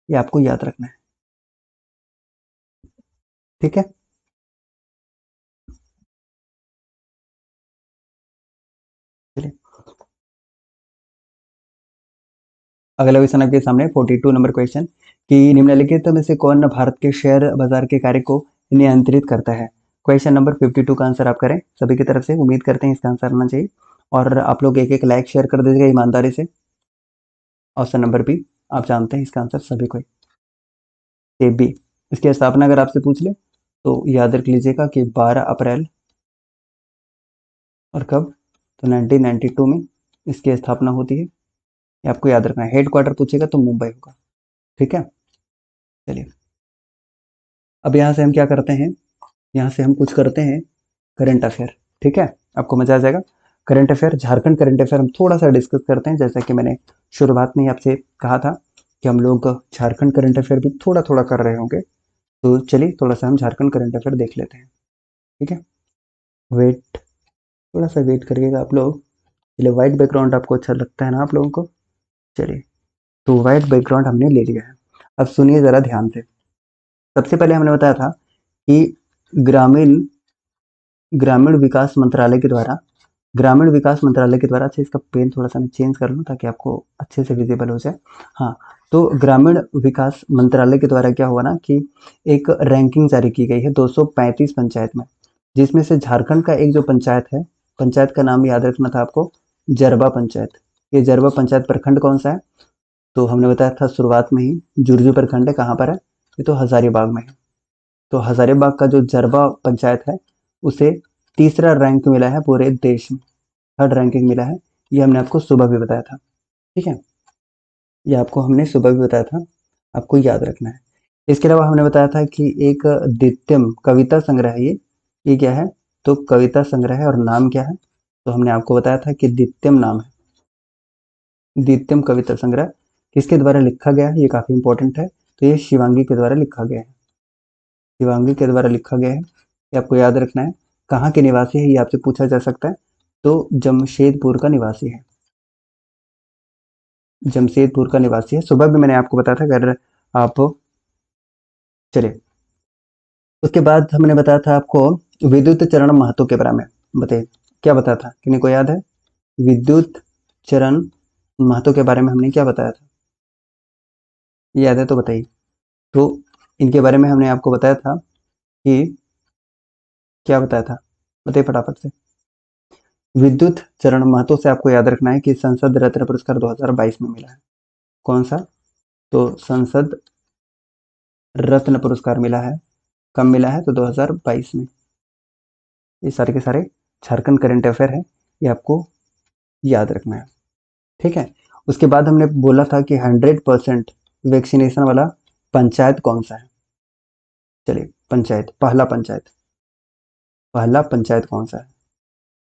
ये आपको याद रखना है, ठीक है। चलिए अगला क्वेश्चन आपके सामने 42 नंबर क्वेश्चन कि निम्नलिखित में से कौन भारत के शेयर बाजार के कार्य को नियंत्रित करता है? क्वेश्चन नंबर 52 का आंसर आप करें सभी की तरफ से, उम्मीद करते हैं इसका आंसर आना चाहिए। और आप लोग एक एक लाइक शेयर कर दीजिएगा ईमानदारी से। ऑप्शन नंबर बी, आप जानते हैं इसका आंसर सभी को, ए बी। इसकी स्थापना अगर आपसे पूछ ले तो याद रख लीजिएगा कि 12 अप्रैल, और कब? तो 1992 में इसकी स्थापना होती है, ये आपको याद रखना है। हेड क्वार्टर पूछेगा तो मुंबई होगा, ठीक है। चलिए अब यहाँ से हम क्या करते हैं, यहाँ से हम कुछ करते हैं करंट अफेयर, ठीक है, आपको मजा आ जाएगा। Current affair, Jharkhand current affair हम थोड़ा सा डिस्कस करते हैं। जैसा कि मैंने शुरुआत में ही आपसे कहा था कि हम लोग झारखंड करंट अफेयर भी थोड़ा थोड़ा कर रहे होंगे। तो चलिए थोड़ा सा हम झारखंड करंट अफेयर देख लेते हैं, ठीक है। वेट, थोड़ा सा वेट करिएगा आप लोग। चलिए वाइट बैकग्राउंड आपको अच्छा लगता है ना आप लोगों को? चलिए तो वाइट बैकग्राउंड हमने ले लिया है। अब सुनिए ज़रा ध्यान से। सबसे पहले हमने बताया था कि ग्रामीण ग्रामीण विकास मंत्रालय के द्वारा, ग्रामीण विकास मंत्रालय के द्वारा, अच्छा इसका पेन थोड़ा सा मैं चेंज कर लूँ ताकि आपको अच्छे से विजिबल हो जाए। हाँ, तो ग्रामीण विकास मंत्रालय के द्वारा क्या हुआ ना कि एक रैंकिंग जारी की गई है 235 पंचायत में। जिसमें से झारखंड का एक जो पंचायत है, पंचायत का नाम याद रखना था आपको, जरबा पंचायत। ये जरबा पंचायत प्रखंड कौन सा है? तो हमने बताया था शुरुआत में ही, जुर्जू प्रखंड है। कहाँ पर है? ये तो हजारीबाग में है। तो हजारीबाग का जो जरबा पंचायत है, उसे तीसरा रैंक मिला है पूरे देश में, थर्ड रैंकिंग मिला है। ये हमने आपको सुबह भी बताया था, ठीक है, ये आपको हमने सुबह भी बताया था, आपको याद रखना है। इसके अलावा हमने बताया था कि एक द्वितीयम कविता संग्रह है ये क्या है? तो कविता संग्रह है, और नाम क्या है? तो हमने आपको बताया था कि द्वितीयम नाम है। द्वितीयम कविता संग्रह किसके द्वारा लिखा गया है? ये काफी इंपॉर्टेंट है। तो ये शिवांगी के द्वारा लिखा गया है, शिवांगी के द्वारा लिखा गया है, ये आपको याद रखना है। कहाँ के निवासी है, ये आपसे पूछा जा सकता है। तो जमशेदपुर का निवासी है, जमशेदपुर का निवासी है। सुबह भी मैंने आपको बताया था, अगर आप, चलिए उसके बाद हमने बताया था आपको विद्युत चरण महतो के बारे में। बताइए क्या बताया था, किन्हीं को याद है? विद्युत चरण महतो के बारे में हमने क्या बताया था? याद है तो बताइए। तो इनके बारे में हमने आपको बताया था कि, क्या बताया था, बताइए फटाफट से। विद्युत चरण महतो से आपको याद रखना है कि संसद रत्न पुरस्कार 2022 में मिला है। कौन सा? तो संसद रत्न पुरस्कार मिला है। कब मिला है? तो 2022 में। ये सारे के सारे झारखंड करंट अफेयर है, ये आपको याद रखना है, ठीक है। उसके बाद हमने बोला था कि 100% वैक्सीनेशन वाला पंचायत कौन सा है? चलिए पंचायत, पहला पंचायत कौन सा है?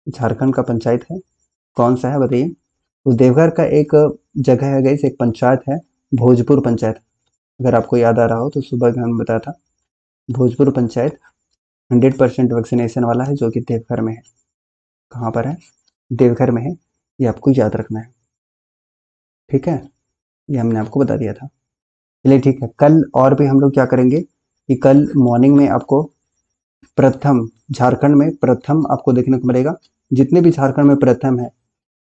झारखंड का पंचायत है, कौन सा है बताइए। तो देवघर का एक जगह है गाइस, एक पंचायत है, भोजपुर पंचायत। अगर आपको याद आ रहा हो तो सुबह भी हमने बताया था, भोजपुर पंचायत 100% वैक्सीनेशन वाला है, जो कि देवघर में है। कहाँ पर है? देवघर में है, ये आपको याद रखना है, ठीक है, ये हमने आपको बता दिया था। चलिए ठीक है, कल और भी हम लोग क्या करेंगे कि कल मॉर्निंग में आपको प्रथम, झारखंड में प्रथम आपको देखने को मिलेगा। जितने भी झारखंड में प्रथम है,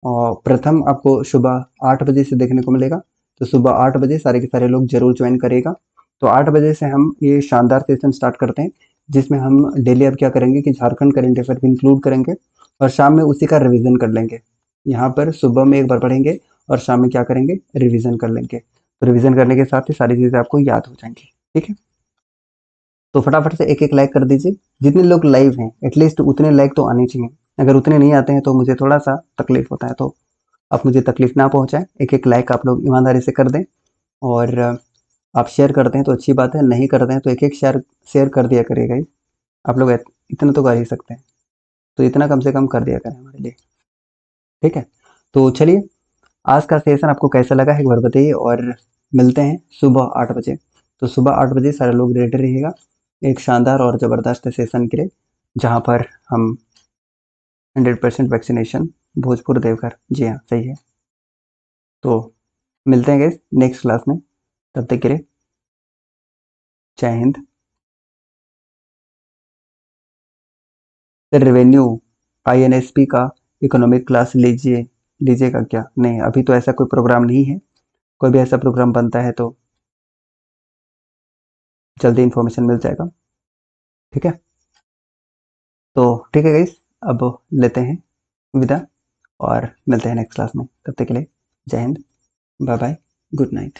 और प्रथम आपको सुबह 8 बजे से देखने को मिलेगा। तो सुबह 8 बजे सारे के सारे लोग जरूर ज्वाइन करेगा। तो 8 बजे से हम ये शानदार सेशन स्टार्ट करते हैं, जिसमें हम डेली अब क्या करेंगे कि झारखंड करेंट अफेयर भी इंक्लूड करेंगे, और शाम में उसी का रिवीजन कर लेंगे। यहाँ पर सुबह में एक बार पढ़ेंगे, और शाम में क्या करेंगे? रिवीजन कर लेंगे। तो रिवीजन करने के साथ ही सारी चीज़ें आपको याद हो जाएंगी, ठीक है। तो फटाफट से एक एक लाइक कर दीजिए। जितने लोग लाइव हैं एटलीस्ट उतने लाइक तो आने चाहिए। अगर उतने नहीं आते हैं तो मुझे थोड़ा सा तकलीफ होता है, तो आप मुझे तकलीफ ना पहुंचाएं। एक एक लाइक आप लोग ईमानदारी से कर दें, और आप शेयर करते हैं तो अच्छी बात है, नहीं करते हैं तो एक एक शेयर शेयर कर दिया करिएगा ही। आप लोग इतना तो कर ही सकते हैं, तो इतना कम से कम कर दिया करें हमारे लिए, ठीक है। तो चलिए, आज का सेशन आपको कैसा लगा है एक बार बताइए, और मिलते हैं सुबह 8 बजे। तो सुबह 8 बजे सारे लोग रेडी रहिएगा एक शानदार और ज़बरदस्त सेशन के लिए, जहाँ पर हम 100% वैक्सीनेशन, भोजपुर देवघर, जी हाँ सही है। तो मिलते हैं गाइस नेक्स्ट क्लास में, तब तक के लिए जय हिंद। रेवेन्यू आईएनएसपी का इकोनॉमिक क्लास लीजिएगा क्या? नहीं, अभी तो ऐसा कोई प्रोग्राम नहीं है। कोई भी ऐसा प्रोग्राम बनता है तो जल्दी इन्फॉर्मेशन मिल जाएगा, ठीक है। तो ठीक है गाइस, अब लेते हैं विदा, और मिलते हैं नेक्स्ट क्लास में, तब तक के लिए जय हिंद, बाय बाय, गुड नाइट।